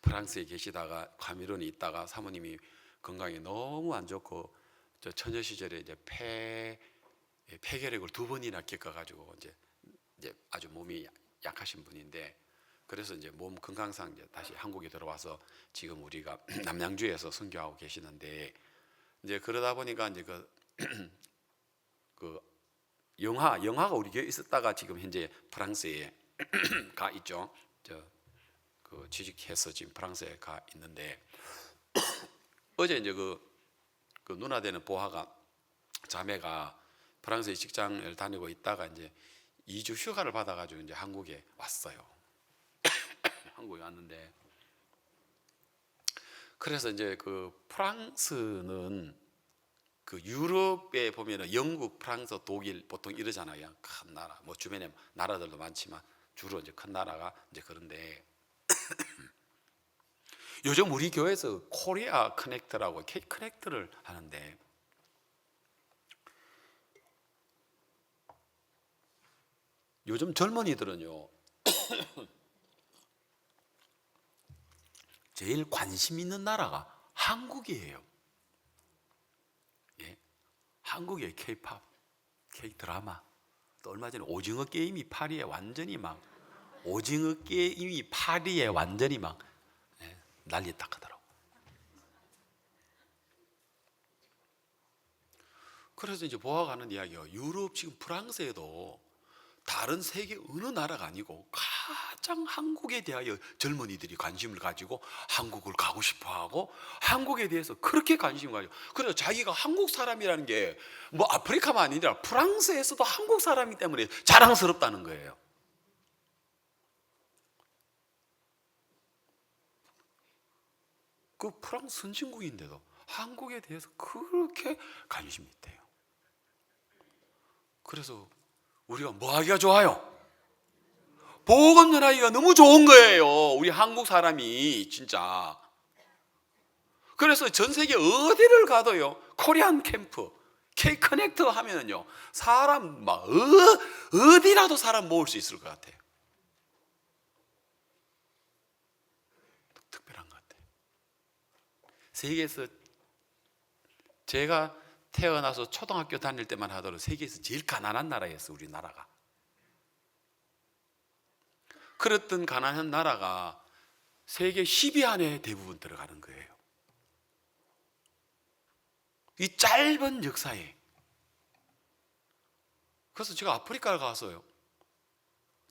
프랑스에 계시다가 카메룬에 있다가 사모님이 건강이 너무 안 좋고 저 처녀 시절에 이제 폐결핵을 2번이나 겪어가지고 이제 아주 몸이 약하신 분인데, 그래서 이제 몸 건강상 이제 다시 한국에 들어와서 지금 우리가 남양주에서 선교하고 계시는데, 이제 그러다 보니까 이제 그 영화가 우리 교회에 있었다가 지금 현재 프랑스에 가 있죠. 그 취직해서 지금 프랑스에 가 있는데, 어제 이제 그 누나 되는 보아가, 자매가 프랑스에 직장을 다니고 있다가 이제 2주 휴가를 받아가지고 이제 한국에 왔어요. 한국에 왔는데, 그래서 이제 그 프랑스는 그 유럽에 보면은 영국, 프랑스, 독일 보통 이러잖아요. 큰 나라, 뭐 주변에 나라들도 많지만 주로 이제 큰 나라가 이제 그런데 요즘 우리 교회에서 코리아 커넥트라고 K 커넥트를 하는데, 요즘 젊은이들은요 제일 관심 있는 나라가 한국이에요. 예? 한국의 K-팝, K-드라마, 또 얼마 전에 오징어 게임이 파리에 완전히 막 난리 딱 하더라고. 그래서 이제 보아가는 이야기가, 유럽 지금 프랑스에도 다른 세계 어느 나라가 아니고 가장 한국에 대하여 젊은이들이 관심을 가지고 한국을 가고 싶어하고 한국에 대해서 그렇게 관심을 가지고, 그래서 자기가 한국 사람이라는 게 뭐 아프리카만 아니라 프랑스에서도 한국 사람이기 때문에 자랑스럽다는 거예요. 그 프랑스 선진국인데도 한국에 대해서 그렇게 관심이 있대요. 그래서 우리가 뭐 하기가 좋아요? 복음 전하기가 너무 좋은 거예요. 우리 한국 사람이 진짜. 그래서 전 세계 어디를 가도요, 코리안 캠프, K 커넥터 하면은요, 사람 막 어디라도 사람 모을 수 있을 것 같아요. 특별한 것 같아요. 세계에서 제가 태어나서 초등학교 다닐 때만 하더라도 세계에서 제일 가난한 나라였어요, 우리나라가. 그랬던 가난한 나라가 세계 10위 안에 대부분 들어가는 거예요. 이 짧은 역사에. 그래서 제가 아프리카를 가서요,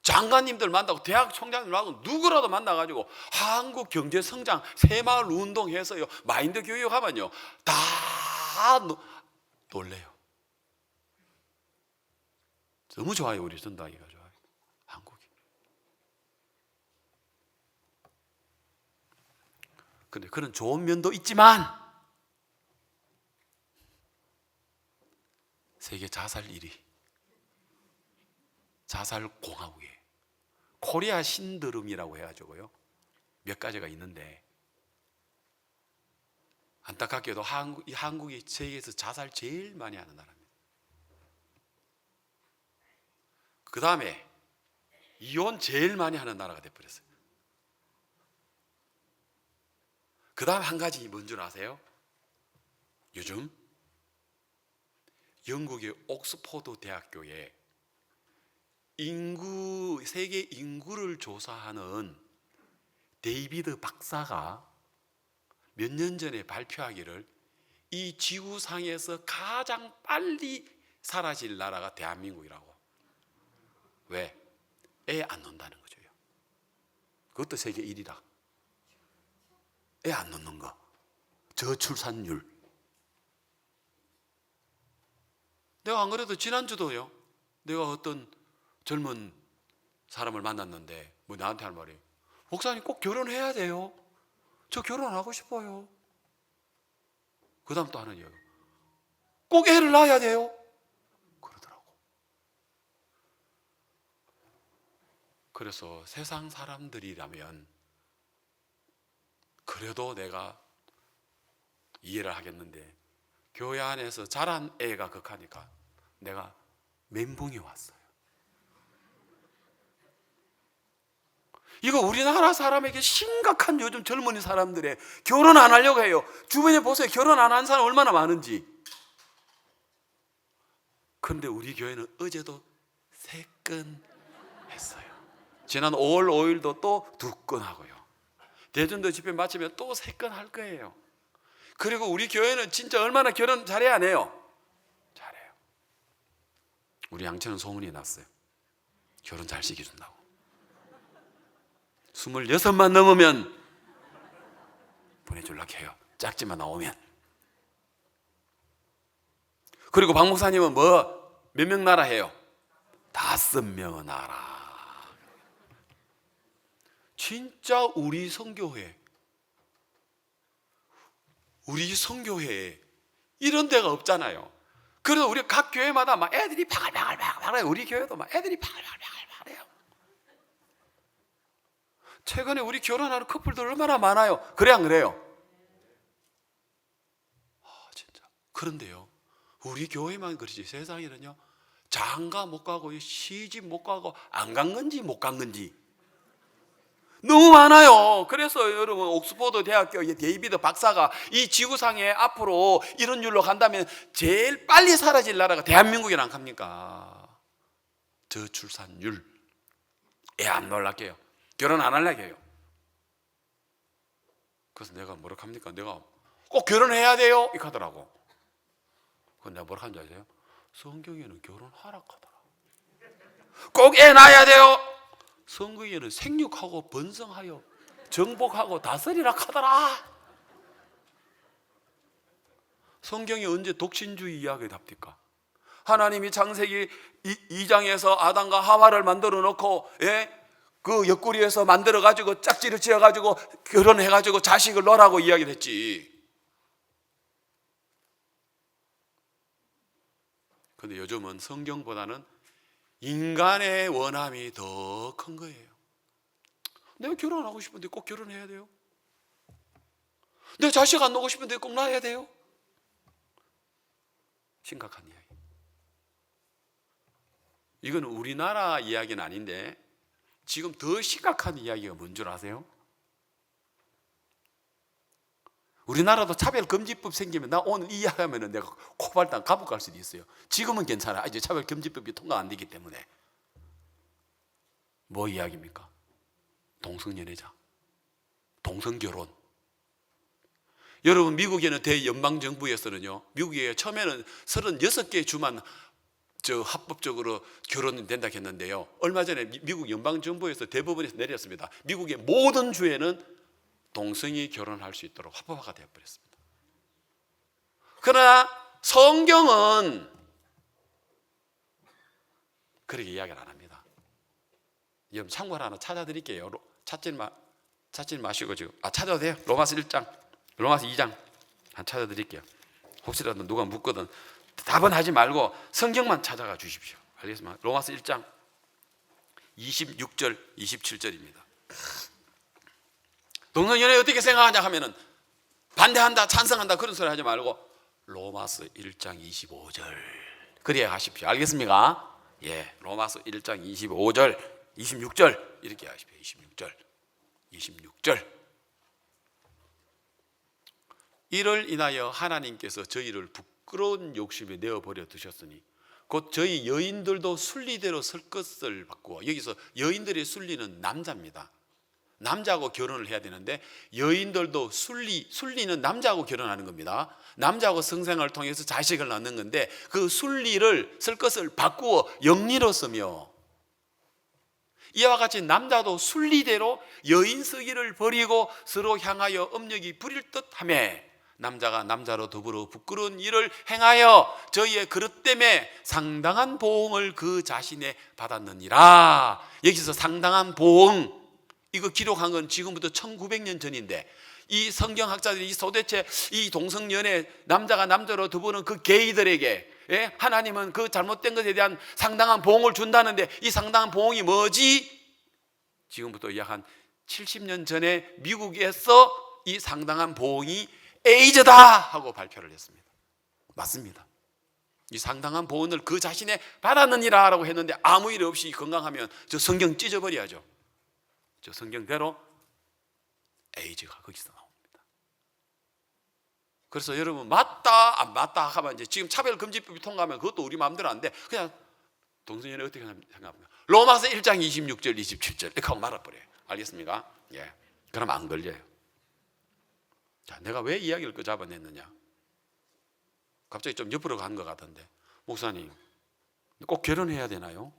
장관님들 만나고 대학 총장님 만나고 누구라도 만나가지고 한국 경제 성장 새마을 운동해서요, 마인드 교육하면요 다 놀래요. 너무 좋아요. 우리 전도하기가 좋아요, 한국이. 근데 그런 좋은 면도 있지만 세계 자살 1위, 자살 공화국이에요. 코리아 신드롬이라고 해가지고요 몇 가지가 있는데, 안타깝게도 한국이 세계에서 자살 제일 많이 하는 나라입니다. 그 다음에 이혼 제일 많이 하는 나라가 돼버렸어요. 그 다음 한 가지 뭔 줄 아세요? 요즘 영국의 옥스포드 대학교에 세계 인구를 조사하는 데이비드 박사가 몇 년 전에 발표하기를, 이 지구상에서 가장 빨리 사라질 나라가 대한민국이라고. 왜? 애 안 낳는다는 거죠. 그것도 세계 1위다. 애 안 낳는 거, 저출산율. 내가 안 그래도 지난주도요, 내가 어떤 젊은 사람을 만났는데 뭐 나한테 할 말이, 목사님 꼭 결혼해야 돼요. 저 결혼 안 하고 싶어요. 그 다음 또 하는 이야기. 꼭 애를 낳아야 돼요? 그러더라고. 그래서 세상 사람들이라면 그래도 내가 이해를 하겠는데 교회 안에서 자란 애가 극하니까 내가 멘붕이 왔어요. 이거 우리나라 사람에게 심각한 요즘 젊은 사람들의 결혼 안 하려고 해요. 주변에 보세요. 결혼 안 한 사람 얼마나 많은지. 그런데 우리 교회는 어제도 3건 했어요. 지난 5월 5일도 또 2건 하고요. 대전도 집회 마치면 또 3건 할 거예요. 그리고 우리 교회는 진짜 얼마나 결혼 잘해야 안 해요? 잘해요. 우리 양천은 소문이 났어요. 결혼 잘 시켜준다고. 26만 넘으면 보내주려고 해요. 짝지만 나오면. 그리고 박 목사님은 몇 명 나라 해요? 5명은 나라. 진짜 우리 성교회에 이런 데가 없잖아요. 그래서 우리 각 교회마다 막 애들이 바글바글바글해요. 우리 교회도 막 애들이 바글바글바글해요. 최근에 우리 결혼하는 커플들 얼마나 많아요. 그래 안 그래요? 진짜. 그런데요, 우리 교회만 그렇지 세상에는요, 장가 못 가고 시집 못 가고 안 간 건지 못 간 건지 너무 많아요. 그래서 여러분 옥스퍼드 대학교 데이비드 박사가 이 지구상에 앞으로 이런 일로 간다면 제일 빨리 사라질 나라가 대한민국이란 안 갑니까? 저출산율. 애 안 놀랄게요. 결혼 안 하려고 해요. 그래서 내가 뭐라 합니까? 내가 꼭 결혼해야 돼요 이렇게 하더라고. 그건 내가 뭐라 하는지 아세요? 성경에는 결혼하라 하더라. 꼭 애 낳아야 돼요. 성경에는 생육하고 번성하여 정복하고 다스리라 하더라. 성경이 언제 독신주의 이야기를 답니까? 하나님이 창세기 2장에서 아담과 하와를 만들어 놓고 그 옆구리에서 만들어 가지고 짝지를 지어 가지고 결혼해 가지고 자식을 놓으라고 이야기를 했지. 근데 요즘은 성경보다는 인간의 원함이 더 큰 거예요. 내가 결혼하고 싶은데 꼭 결혼해야 돼요? 내 자식 안 놓고 싶은데 꼭 낳아야 돼요? 심각한 이야기. 이건 우리나라 이야기는 아닌데 지금 더 심각한 이야기가 뭔 줄 아세요? 우리나라도 차별금지법 생기면 나 오늘 이 이야기하면 내가 코발단 감옥 갈 수도 있어요. 지금은 괜찮아. 이제 차별금지법이 통과 안 되기 때문에. 뭐 이야기입니까? 동성연애자, 동성결혼. 여러분 미국에는 대연방정부에서는요, 미국에 처음에는 36개의 주만 합법적으로 결혼이 된다 했는데요, 얼마 전에 미국 연방정부에서 대법원에서 내렸습니다. 미국의 모든 주에는 동성이 결혼할 수 있도록 합법화가 되어버렸습니다. 그러나 성경은 그렇게 이야기를 안 합니다. 여러분 참고로 하나 찾아드릴게요. 찾지 마시고 지금 찾아도 돼요. 로마서 1장, 로마서 2장 한 찾아드릴게요. 혹시라도 누가 묻거든 답은 하지 말고 성경만 찾아가 주십시오. 알겠습니까? 로마서 1장 26절 27절입니다. 동성연애 어떻게 생각하냐 하면은 반대한다 찬성한다 그런 소리 하지 말고 로마서 1장 25절 그래야 하십시오. 알겠습니까? 예, 로마서 1장 25절 26절 이렇게 하십시오. 26절 이를 인하여 하나님께서 저희를 부끄러운 욕심에 내어버려 두셨으니 곧 저희 여인들도 순리대로 설 것을 바꾸어. 여기서 여인들의 순리는 남자입니다. 남자하고 결혼을 해야 되는데 여인들도 순리는 남자하고 결혼하는 겁니다. 남자하고 성생활을 통해서 자식을 낳는 건데 그 순리를 쓸 것을 바꾸어 영리로 쓰며 이와 같이 남자도 순리대로 여인 쓰기를 버리고 서로 향하여 업력이 부릴 듯하며 남자가 남자로 더불어 부끄러운 일을 행하여 저희의 그릇 때문에 상당한 보응을 그 자신에 받았느니라. 여기서 상당한 보응 이거 기록한 건 지금부터 1900년 전인데 이 성경학자들이 도대체 이 동성연애 남자가 남자로 두부는 그 게이들에게 하나님은 그 잘못된 것에 대한 상당한 보응을 준다는데 이 상당한 보응이 뭐지? 지금부터 약 한 70년 전에 미국에서 이 상당한 보응이 에이즈다 하고 발표를 했습니다. 맞습니다. 이 상당한 보응을 그 자신의 받았느니라 라고 했는데 아무 일 없이 건강하면 저 성경 찢어버려야죠. 저 성경대로 에이즈가 거기서 나옵니다. 그래서 여러분 맞다 안 맞다 하면 이제 지금 차별금지법이 통과하면 그것도 우리 마음대로 안 돼. 그냥 동성연애 어떻게 생각합니까? 로마서 1장 26절 27절 이렇게 하고 말아버려요. 알겠습니까? 예. 그럼 안 걸려요. 자, 내가 왜 이야기를 그 잡아냈느냐? 갑자기 좀 옆으로 간 것 같은데, 목사님 꼭 결혼해야 되나요?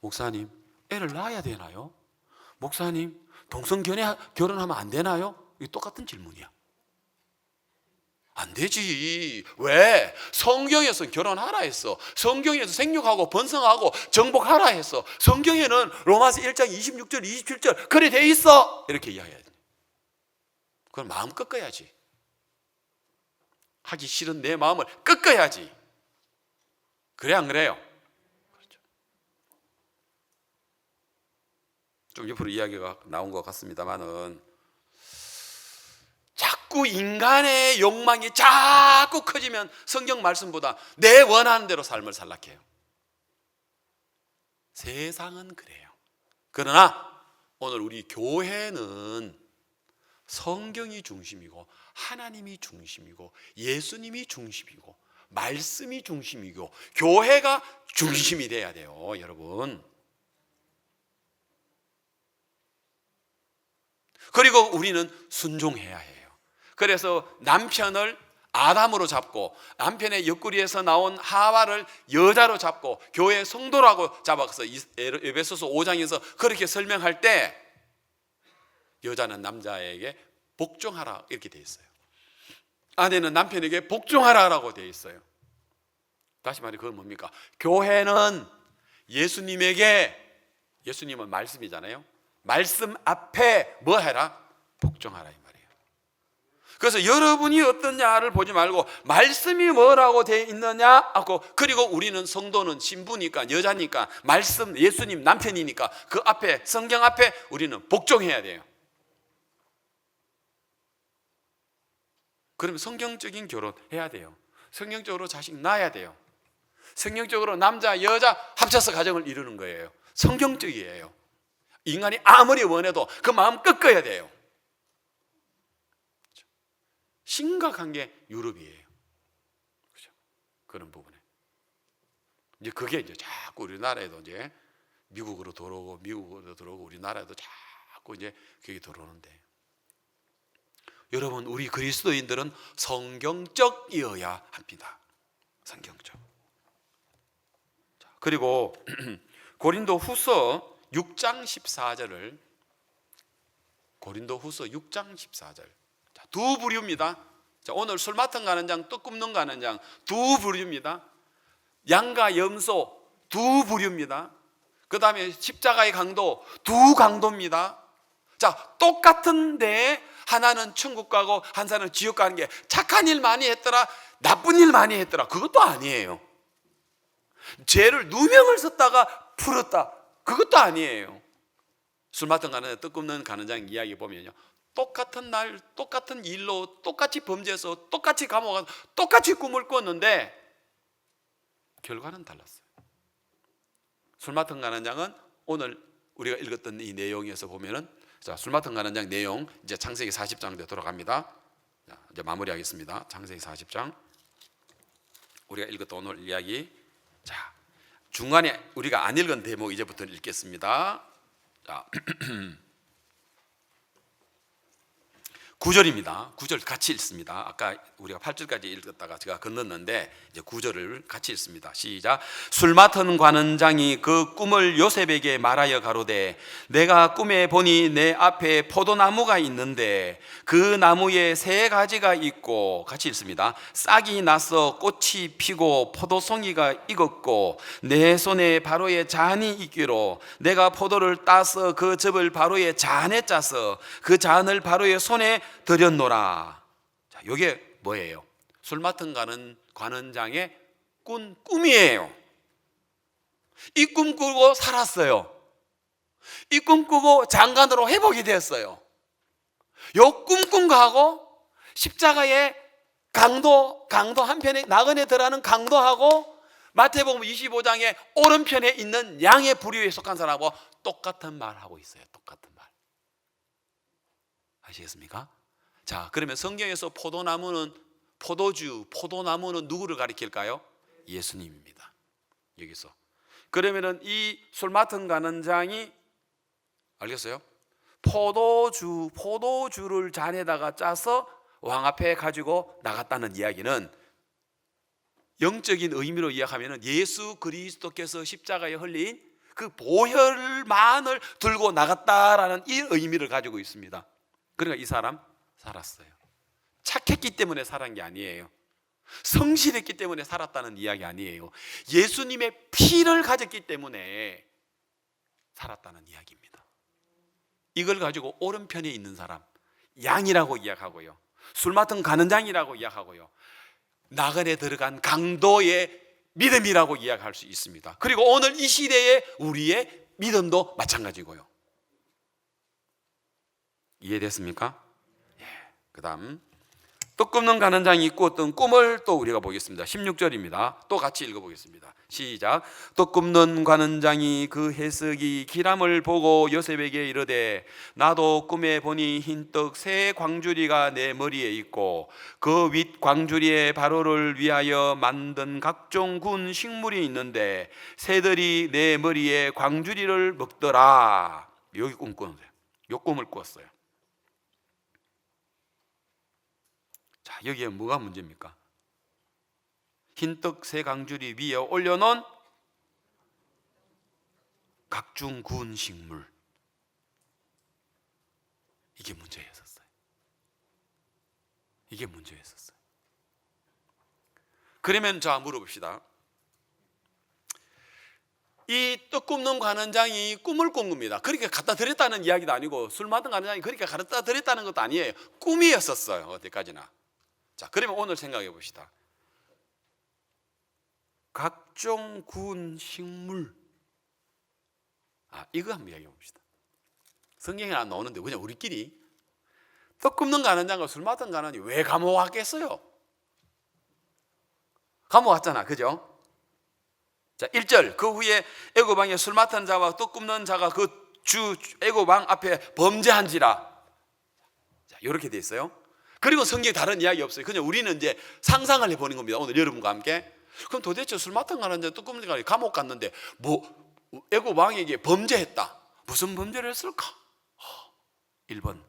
목사님 애를 낳아야 되나요? 목사님 동성연애 결혼하면 안 되나요? 이게 똑같은 질문이야. 안 되지. 왜? 성경에서 결혼하라 했어. 성경에서 생육하고 번성하고 정복하라 했어. 성경에는 로마서 1장 26절 27절 그래 돼 있어. 이렇게 이야기해야 돼. 그걸 마음 꺾어야지. 하기 싫은 내 마음을 꺾어야지. 그래 안 그래요? 그렇죠. 좀 옆으로 이야기가 나온 것 같습니다만은 자꾸 인간의 욕망이 자꾸 커지면 성경 말씀보다 내 원하는 대로 삶을 살락해요. 세상은 그래요. 그러나 오늘 우리 교회는 성경이 중심이고 하나님이 중심이고 예수님이 중심이고 말씀이 중심이고 교회가 중심이 돼야 돼요. 여러분. 그리고 우리는 순종해야 해요. 그래서 남편을 아담으로 잡고 남편의 옆구리에서 나온 하와를 여자로 잡고 교회 성도라고 잡아서 에베소서 5장에서 그렇게 설명할 때 여자는 남자에게 복종하라 이렇게 돼 있어요. 아내는 남편에게 복종하라라고 돼 있어요. 다시 말해 그건 뭡니까? 교회는 예수님에게, 예수님은 말씀이잖아요. 말씀 앞에 뭐 해라? 복종하라 이 말이에요. 그래서 여러분이 어떠냐를 보지 말고 말씀이 뭐라고 돼 있느냐 하고, 그리고 우리는 성도는 신부니까 여자니까 말씀 예수님 남편이니까 그 앞에 성경 앞에 우리는 복종해야 돼요. 그러면 성경적인 결혼 해야 돼요. 성경적으로 자식 낳아야 돼요. 성경적으로 남자 여자 합쳐서 가정을 이루는 거예요. 성경적이에요. 인간이 아무리 원해도 그 마음 꺾어야 돼요. 심각한 게 유럽이에요. 그렇죠? 그런 부분에 이제 그게 이제 자꾸 우리나라에도 이제 미국으로 들어오고 우리나라에도 자꾸 이제 그게 들어오는데, 여러분 우리 그리스도인들은 성경적이어야 합니다. 성경적. 그리고 고린도후서 6장 14절을 고린도후서 6장 14절 두 부류입니다. 자, 오늘 술 맡은 가는 장, 떡 굽는 가는 장 두 부류입니다. 양과 염소 두 부류입니다. 그 다음에 십자가의 강도 두 강도입니다. 자, 똑같은데 하나는 천국 가고 한 사람은 지옥 가는 게 착한 일 많이 했더라 나쁜 일 많이 했더라 그것도 아니에요. 죄를 누명을 썼다가 풀었다 그것도 아니에요. 술 맡은 가는 떡 굽는 가는 장 이야기 보면요, 똑같은 날 똑같은 일로 똑같이 범죄해서 똑같이 감옥 가서 똑같이 꿈을 꿨는데 결과는 달랐어요. 술 맡은 가는 장은 오늘 우리가 읽었던 이 내용에서 보면은, 자, 술 맡은 가는 장 내용 이제 창세기 40장대 돌아갑니다. 자, 이제 마무리하겠습니다. 창세기 40장 우리가 읽었던 오늘 이야기. 자, 중간에 우리가 안 읽은 대목 이제부터 읽겠습니다. 자, 9절입니다. 9절 같이 읽습니다. 아까 우리가 8절까지 읽었다가 제가 건넜는데 이제 9절을 같이 읽습니다. 시작. 술 맡은 관원장이 그 꿈을 요셉에게 말하여 가로되 내가 꿈에 보니 내 앞에 포도나무가 있는데 그 나무에 세 가지가 있고, 같이 읽습니다. 싹이 나서 꽃이 피고 포도송이가 익었고 내 손에 바로에 잔이 있기로 내가 포도를 따서 그 즙을 바로에 잔에 짜서 그 잔을 바로의 손에 드렸노라. 자, 이게 뭐예요? 술 맡은 관원장의 꾼 꿈이에요. 이 꿈 꾸고 살았어요. 이 꿈 꾸고 장관으로 회복이 되었어요. 요 꿈꾼 거하고 십자가의 강도 한편에 나그네 들어가는 강도하고 마태복음 25장의 오른편에 있는 양의 부류에 속한 사람하고 똑같은 말 하고 있어요. 똑같은 말. 아시겠습니까? 자, 그러면 성경에서 포도나무는 누구를 가리킬까요? 예수님입니다. 여기서. 그러면은 이 술 맡은 관원장이 알겠어요? 포도주를 잔에다가 짜서 왕 앞에 가지고 나갔다는 이야기는 영적인 의미로 이야기하면 예수 그리스도께서 십자가에 흘린 그 보혈만을 들고 나갔다라는 이 의미를 가지고 있습니다. 그러니까 이 사람 살았어요. 착했기 때문에 살은 게 아니에요. 성실했기 때문에 살았다는 이야기 아니에요. 예수님의 피를 가졌기 때문에 살았다는 이야기입니다. 이걸 가지고 오른편에 있는 사람, 양이라고 이야기하고요, 술 맡은 관원장이라고 이야기하고요, 나그네 들어간 강도의 믿음이라고 이야기할 수 있습니다. 그리고 오늘 이 시대의 우리의 믿음도 마찬가지고요. 이해됐습니까? 예. 그 다음 떡 굽는 관원장이 꾸었던 꿈을 또 우리가 보겠습니다. 16절입니다. 또 같이 읽어보겠습니다. 시작. 떡 굽는 관원장이 그 해석이 기람을 보고 요셉에게 이르되 나도 꿈에 보니 흰떡 세 광주리가 내 머리에 있고 그 윗 광주리에 바로를 위하여 만든 각종 군 식물이 있는데 새들이 내 머리에 광주리를 먹더라. 여기 꿈 꾸는데요. 요 꿈을 꾸었어요. 자, 여기에 뭐가 문제입니까? 흰떡 세 광주리 위에 올려놓은 각종 구운 식물, 이게 문제였었어요. 이게 문제였었어요. 그러면 자, 물어봅시다. 이 떡 굽는 관원장이 꿈을 꾼 겁니다. 그렇게 갖다 드렸다는 이야기도 아니고, 술 맡은 관원장이 그렇게 갖다 드렸다는 것도 아니에요. 꿈이었었어요. 어디까지나. 자, 그러면 오늘 생각해 봅시다. 각종 구운 식물, 이거 한번 이야기해 봅시다. 성경에 안 나오는데 그냥 우리끼리 떡 굽는 관원장과 술 맡은 관원이 왜 감옥 왔겠어요? 감옥 왔잖아, 그죠? 자, 1절. 그 후에 애굽 왕에 술 맡은 자와 떡 굽는 자가 그 주 애굽 왕 앞에 범죄한지라. 자, 이렇게 돼 있어요. 그리고 성경에 다른 이야기 없어요. 그냥 우리는 이제 상상을 해보는 겁니다. 오늘 여러분과 함께. 그럼 도대체 술 맡은 관원장, 떡 굽는 자가 감옥 갔는데 애굽 왕에게 범죄했다. 무슨 범죄를 했을까? 1번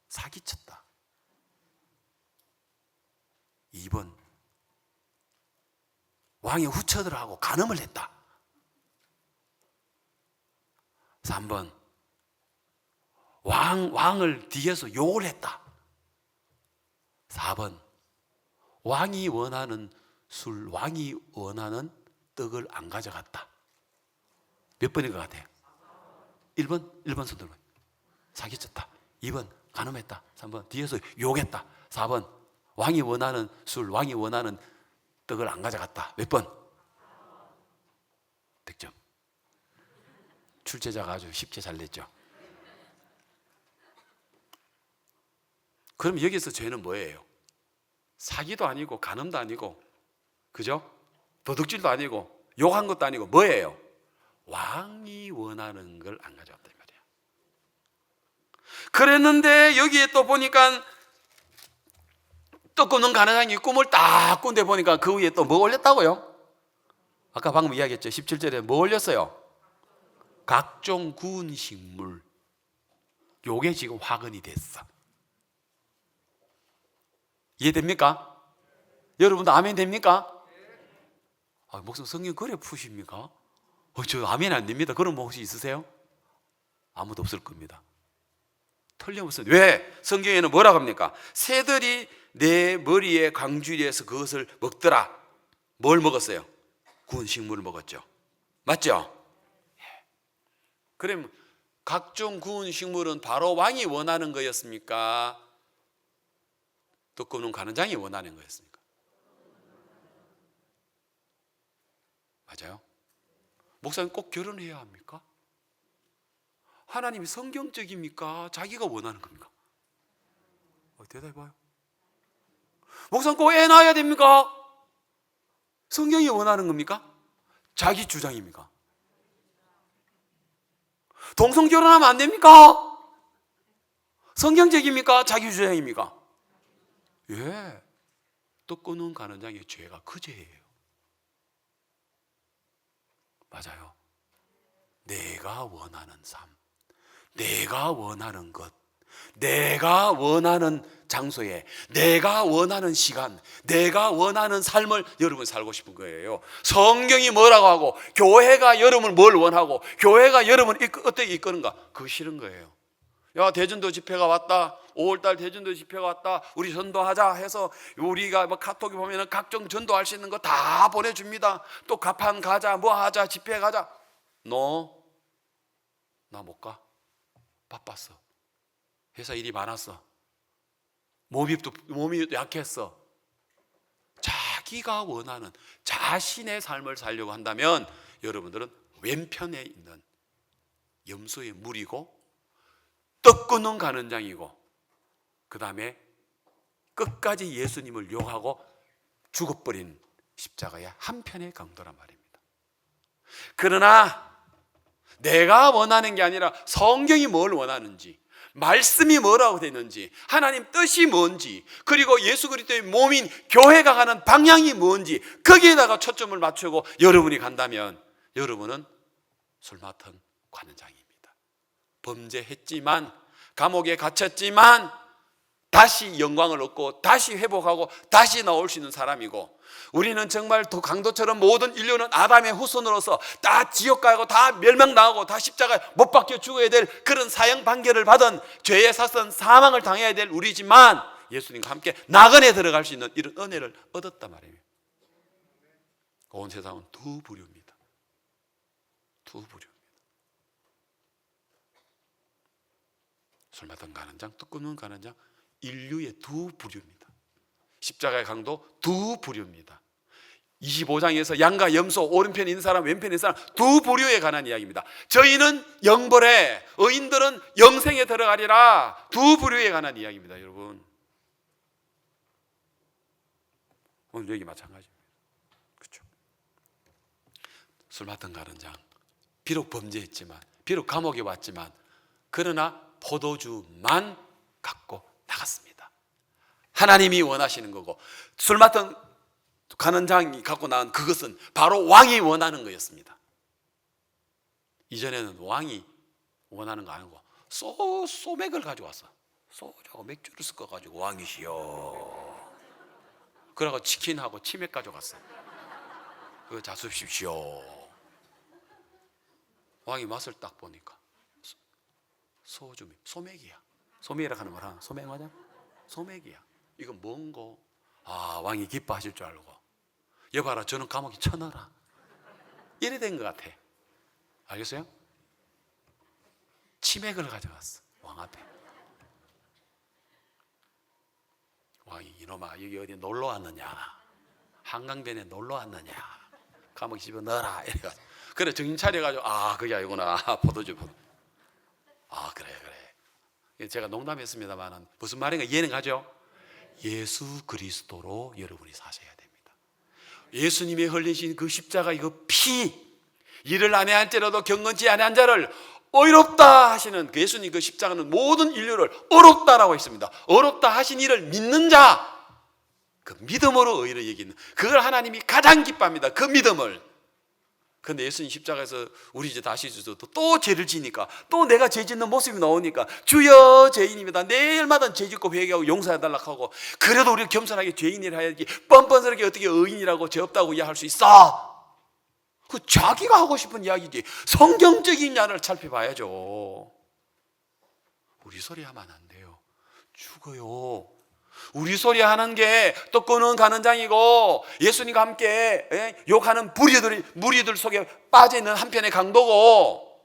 사기쳤다. 2번 왕의 후처들하고 간음을 했다. 3번 왕을 뒤에서 욕을 했다. 4번 왕이 원하는 술, 왕이 원하는 떡을 안 가져갔다. 몇 번인 것 같아요? 1번 손 들어봐요. 사기쳤다. 2번 간음했다. 3번 뒤에서 욕했다. 4번 왕이 원하는 술, 왕이 원하는 떡을 안 가져갔다. 몇 번? 득점. 출제자가 아주 쉽게 잘 냈죠. 그럼 여기서 죄는 뭐예요? 사기도 아니고 간음도 아니고, 그죠? 도둑질도 아니고 욕한 것도 아니고 뭐예요? 왕이 원하는 걸 안 가져왔다 이 말이에요. 그랬는데 여기에 또 보니까 떡 굽는 관원장이 꿈을 딱 꾼데 보니까 그 위에 또 뭐 올렸다고요? 아까 방금 이야기했죠. 17절에 뭐 올렸어요? 각종 구운 식물. 요게 지금 화근이 됐어. 이해됩니까? 여러분도 아멘 됩니까? 목사님 성경 그래 푸십니까? 저 아멘 안 됩니다. 그런 분 혹시 있으세요? 아무도 없을 겁니다. 틀림없습니다. 왜? 성경에는 뭐라고 합니까? 새들이 내 머리에 광주리에서 그것을 먹더라. 뭘 먹었어요? 구운 식물을 먹었죠. 맞죠? 그럼 각종 구운 식물은 바로 왕이 원하는 거였습니까? 떡 굽는 가는장이 원하는 거였습니까? 맞아요? 목사님 꼭 결혼해야 합니까? 하나님이 성경적입니까? 자기가 원하는 겁니까? 대답해봐요. 목사님 꼭 애 낳아야 됩니까? 성경이 원하는 겁니까? 자기 주장입니까? 동성 결혼하면 안 됩니까? 성경적입니까? 자기 주장입니까? 예. 떡 끊는 가는장의 죄가 그 죄예요. 맞아요. 내가 원하는 삶, 내가 원하는 것, 내가 원하는 장소에, 내가 원하는 시간, 내가 원하는 삶을 여러분 살고 싶은 거예요. 성경이 뭐라고 하고, 교회가 여러분을 뭘 원하고, 교회가 여러분을 어떻게 이끄는가, 그거 싫은 거예요. 야, 대전도 집회가 왔다, 5월달 대전도 집회가 왔다, 우리 전도하자 해서 우리가 뭐 카톡에 보면은 각종 전도할 수 있는 거 다 보내줍니다. 또 가판 가자, 뭐 하자, 집회 가자. 나 못 가. 바빴어. 회사 일이 많았어. 몸이 약했어. 자기가 원하는 자신의 삶을 살려고 한다면 여러분들은 왼편에 있는 염소의 물이고 떡 끊는 가는장이고, 그 다음에 끝까지 예수님을 욕하고 죽어버린 십자가의 한편의 강도란 말입니다. 그러나 내가 원하는 게 아니라 성경이 뭘 원하는지, 말씀이 뭐라고 되는지, 하나님 뜻이 뭔지, 그리고 예수 그리스도의 몸인 교회가 가는 방향이 뭔지, 거기에다가 초점을 맞추고 여러분이 간다면 여러분은 술 맡은 관원장입니다. 범죄했지만, 감옥에 갇혔지만 다시 영광을 얻고 다시 회복하고 다시 나올 수 있는 사람이고, 우리는 정말 강도처럼 모든 인류는 아담의 후손으로서 다 지옥 가고 다 멸망당하고 다 십자가에 못 박혀 죽어야 될 그런 사형 판결을 받은 죄의 사선 사망을 당해야 될 우리지만, 예수님과 함께 낙원에 들어갈 수 있는 이런 은혜를 얻었단 말이에요. 온 세상은 두 부류입니다. 두 부류. 술 맡은 가는장, 떡 굽는 가는장, 인류의 두 부류입니다. 십자가의 강도 두 부류입니다. 25장에서 양과 염소, 오른편에 있는 사람, 왼편에 있는 사람 두 부류에 관한 이야기입니다. 저희는 영벌에, 의인들은 영생에 들어가리라. 두 부류에 관한 이야기입니다. 여러분, 오늘 여기 마찬가지입니다. 그렇죠? 술 맡은 가는장, 비록 범죄했지만, 비록 감옥에 왔지만, 그러나 포도주만 갖고 나갔습니다. 하나님이 원하시는 거고, 술 맡은 가는장이 갖고 나온 그것은 바로 왕이 원하는 거였습니다. 이전에는 왕이 원하는 거 아니고 소맥을 가지고 왔어. 소주하고 맥주를 섞어가지고 왕이시여, 그러고 치킨하고 치맥 가져갔어. 그거 잡수십시오. 왕이 맛을 딱 보니까 소주, 소맥이야. 소맥이라 하는 말 하나, 소맥 맞아? 소맥이야. 이거 뭔고? 아, 왕이 기뻐하실 줄 알고, 여봐라, 저는 감옥에 쳐넣어라, 이래 된 것 같아. 알겠어요? 치맥을 가져갔어, 왕 앞에. 왕이, 이놈아, 여기 어디 놀러 왔느냐, 한강변에 놀러 왔느냐, 감옥에 집어넣어라, 이래가지고. 그래, 정신 차려가지고, 아, 그게 아니구나, 포도주. 아, 그래. 제가 농담했습니다만 무슨 말인가 이해는 가죠? 예수 그리스도로 여러분이 사셔야 됩니다. 예수님이 흘리신 그 십자가, 이거 피, 이를 안에 앉더라도 경건치 않은 자를 의롭다 하시는 그 예수님 그 십자가는 모든 인류를 의롭다라고 했습니다. 의롭다 하신 이를 믿는 자, 그 믿음으로 의를 여기는, 그걸 하나님이 가장 기뻐합니다. 그 믿음을. 그런데 예수님 십자가에서 우리 이제 다시 또 죄를 지니까, 또 내가 죄 짓는 모습이 나오니까, 주여 죄인입니다, 내일마다 죄 짓고 회개하고 용서해달라고 하고, 그래도 우리가 겸손하게 죄인이라 해야지 뻔뻔스럽게 어떻게 의인이라고 죄 없다고 이해할 수 있어? 그 자기가 하고 싶은 이야기지, 성경적인 이야기를 살펴봐야죠. 우리 소리 하면 안 돼요. 죽어요. 우리 소리 하는 게 떡 끊는 가는장이고, 예수님과 함께 욕하는 무리들 속에 빠져있는 한편의 강도고,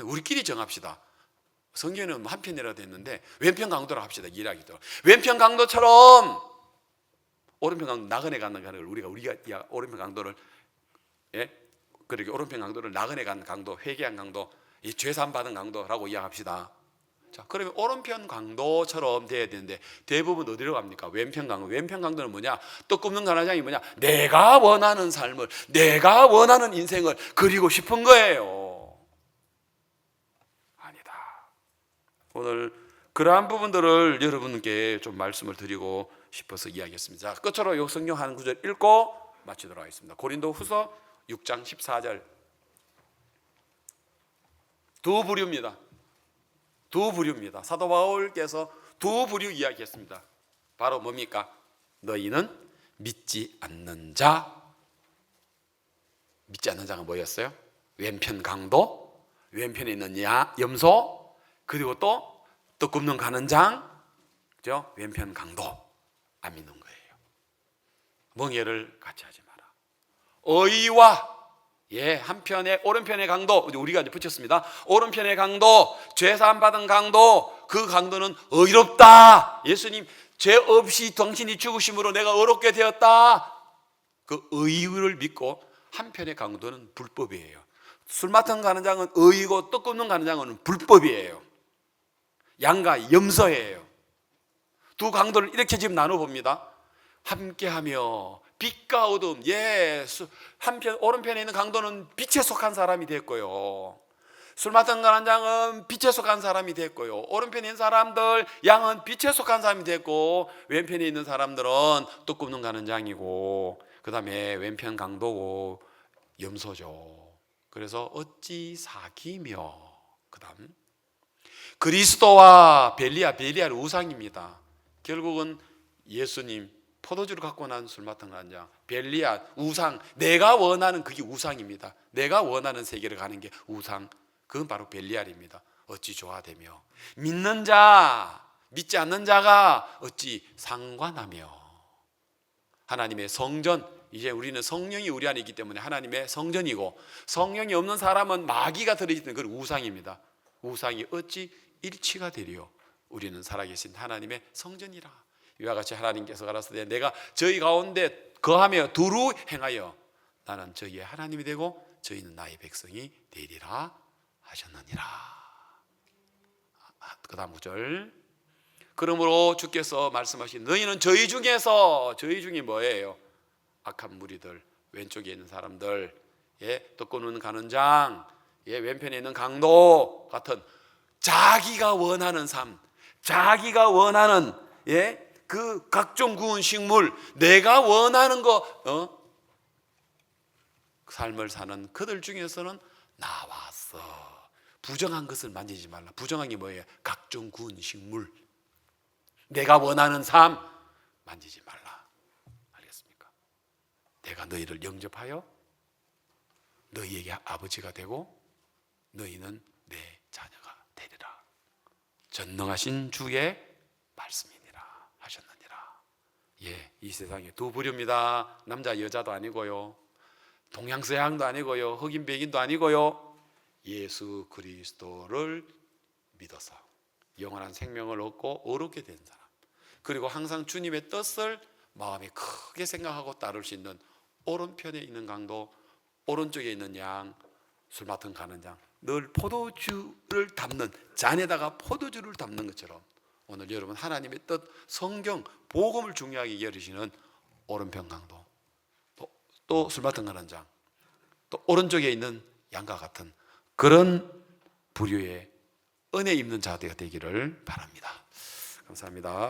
우리끼리 정합시다. 성경에는 한편이라도 했는데 왼편 강도라고 합시다. 이야기도 왼편 강도처럼 오른편 강도 나그네 가는 걸 우리가 오른편 강도를 그렇게 오른편 강도를 나그네 가는 강도, 회개한 강도, 이 죄산 받은 강도라고 이야기합시다. 자, 그러면 오른편 강도처럼 돼야 되는데 대부분 어디로 갑니까? 왼편 강도. 왼편 강도는 뭐냐? 떡 굽는 가나장이 뭐냐? 내가 원하는 삶을, 내가 원하는 인생을 그리고 싶은 거예요. 아니다. 오늘 그러한 부분들을 여러분께 좀 말씀을 드리고 싶어서 이야기했습니다. 자, 끝으로 요 성경 한 구절 읽고 마치도록 하겠습니다. 고린도후서 6장 14절. 두 부류입니다. 두 부류입니다. 사도 바울께서 두 부류 이야기했습니다. 바로 뭡니까? 너희는 믿지 않는 자. 믿지 않는 자가 뭐였어요? 왼편 강도, 왼편에 있는 염소, 그리고 또 떡 굽는 가는 장, 그죠? 왼편 강도. 안 믿는 거예요. 멍해를 같이 하지 마라. 의와 한편에 오른편의 강도, 우리가 이제 붙였습니다. 오른편의 강도, 죄사함 받은 강도, 그 강도는 의롭다. 예수님 죄 없이 당신이 죽으심으로 내가 의롭게 되었다. 그 의를 믿고 한편의 강도는 불법이에요. 술 맡은 가는 장은 의이고 떡 굽는 가는 장은 불법이에요. 양과 염소예요. 두 강도를 이렇게 지금 나눠봅니다. 함께하며 빛과 어둠, 한편 오른편에 있는 강도는 빛에 속한 사람이 됐고요. 술 맡은 가는 장은 빛에 속한 사람이 됐고요. 오른편에 있는 사람들, 양은 빛에 속한 사람이 됐고, 왼편에 있는 사람들은 떡 굽는 가는 장이고, 그 다음에 왼편 강도고 염소죠. 그래서 어찌 사귀며, 그 다음 그리스도와 벨리알은 우상입니다. 결국은 예수님 포도주를 갖고 난 술 맡은 가는 장, 벨리알 우상, 내가 원하는 그게 우상입니다. 내가 원하는 세계를 가는 게 우상, 그건 바로 벨리알입니다. 어찌 조화되며 믿는 자, 믿지 않는 자가 어찌 상관하며. 하나님의 성전, 이제 우리는 성령이 우리 안에 있기 때문에 하나님의 성전이고, 성령이 없는 사람은 마귀가 들어있는 그런 우상입니다. 우상이 어찌 일치가 되리요. 우리는 살아계신 하나님의 성전이라. 이와 같이 하나님께서 가라사대 내가 저희 가운데 거하며 두루 행하여 나는 저희의 하나님이 되고 저희는 나의 백성이 되리라 하셨느니라. 그 다음 구절. 그러므로 주께서 말씀하신 너희는 저희 중에 뭐예요? 악한 무리들, 왼쪽에 있는 사람들, 떡 굽는 가는 장, 왼편에 있는 강도 같은 자기가 원하는 삶, 자기가 원하는 그 각종 구운 식물, 내가 원하는 거 삶을 사는 그들 중에서는 나와서 부정한 것을 만지지 말라. 부정한 게 뭐예요? 각종 구운 식물, 내가 원하는 삶 만지지 말라. 알겠습니까? 내가 너희를 영접하여 너희에게 아버지가 되고 너희는 내 자녀가 되리라. 전능하신 주의 말씀이니라 하셨느니라. 이 세상에 두 부류입니다. 남자 여자도 아니고요, 동양서양도 아니고요, 흑인 백인도 아니고요, 예수 그리스도를 믿어서 영원한 생명을 얻고 의롭게 된 사람, 그리고 항상 주님의 뜻을 마음에 크게 생각하고 따를 수 있는 오른편에 있는 강도, 오른쪽에 있는 양, 술 맡은 가는 장, 늘 포도주를 담는 잔에다가 포도주를 담는 것처럼 오늘 여러분 하나님의 뜻, 성경, 복음을 중요하게 여기시는 오른편 강도, 또 술 맡은 가는 장, 또 오른쪽에 있는 양과 같은 그런 부류의 은혜 입는 자가 되기를 바랍니다. 감사합니다.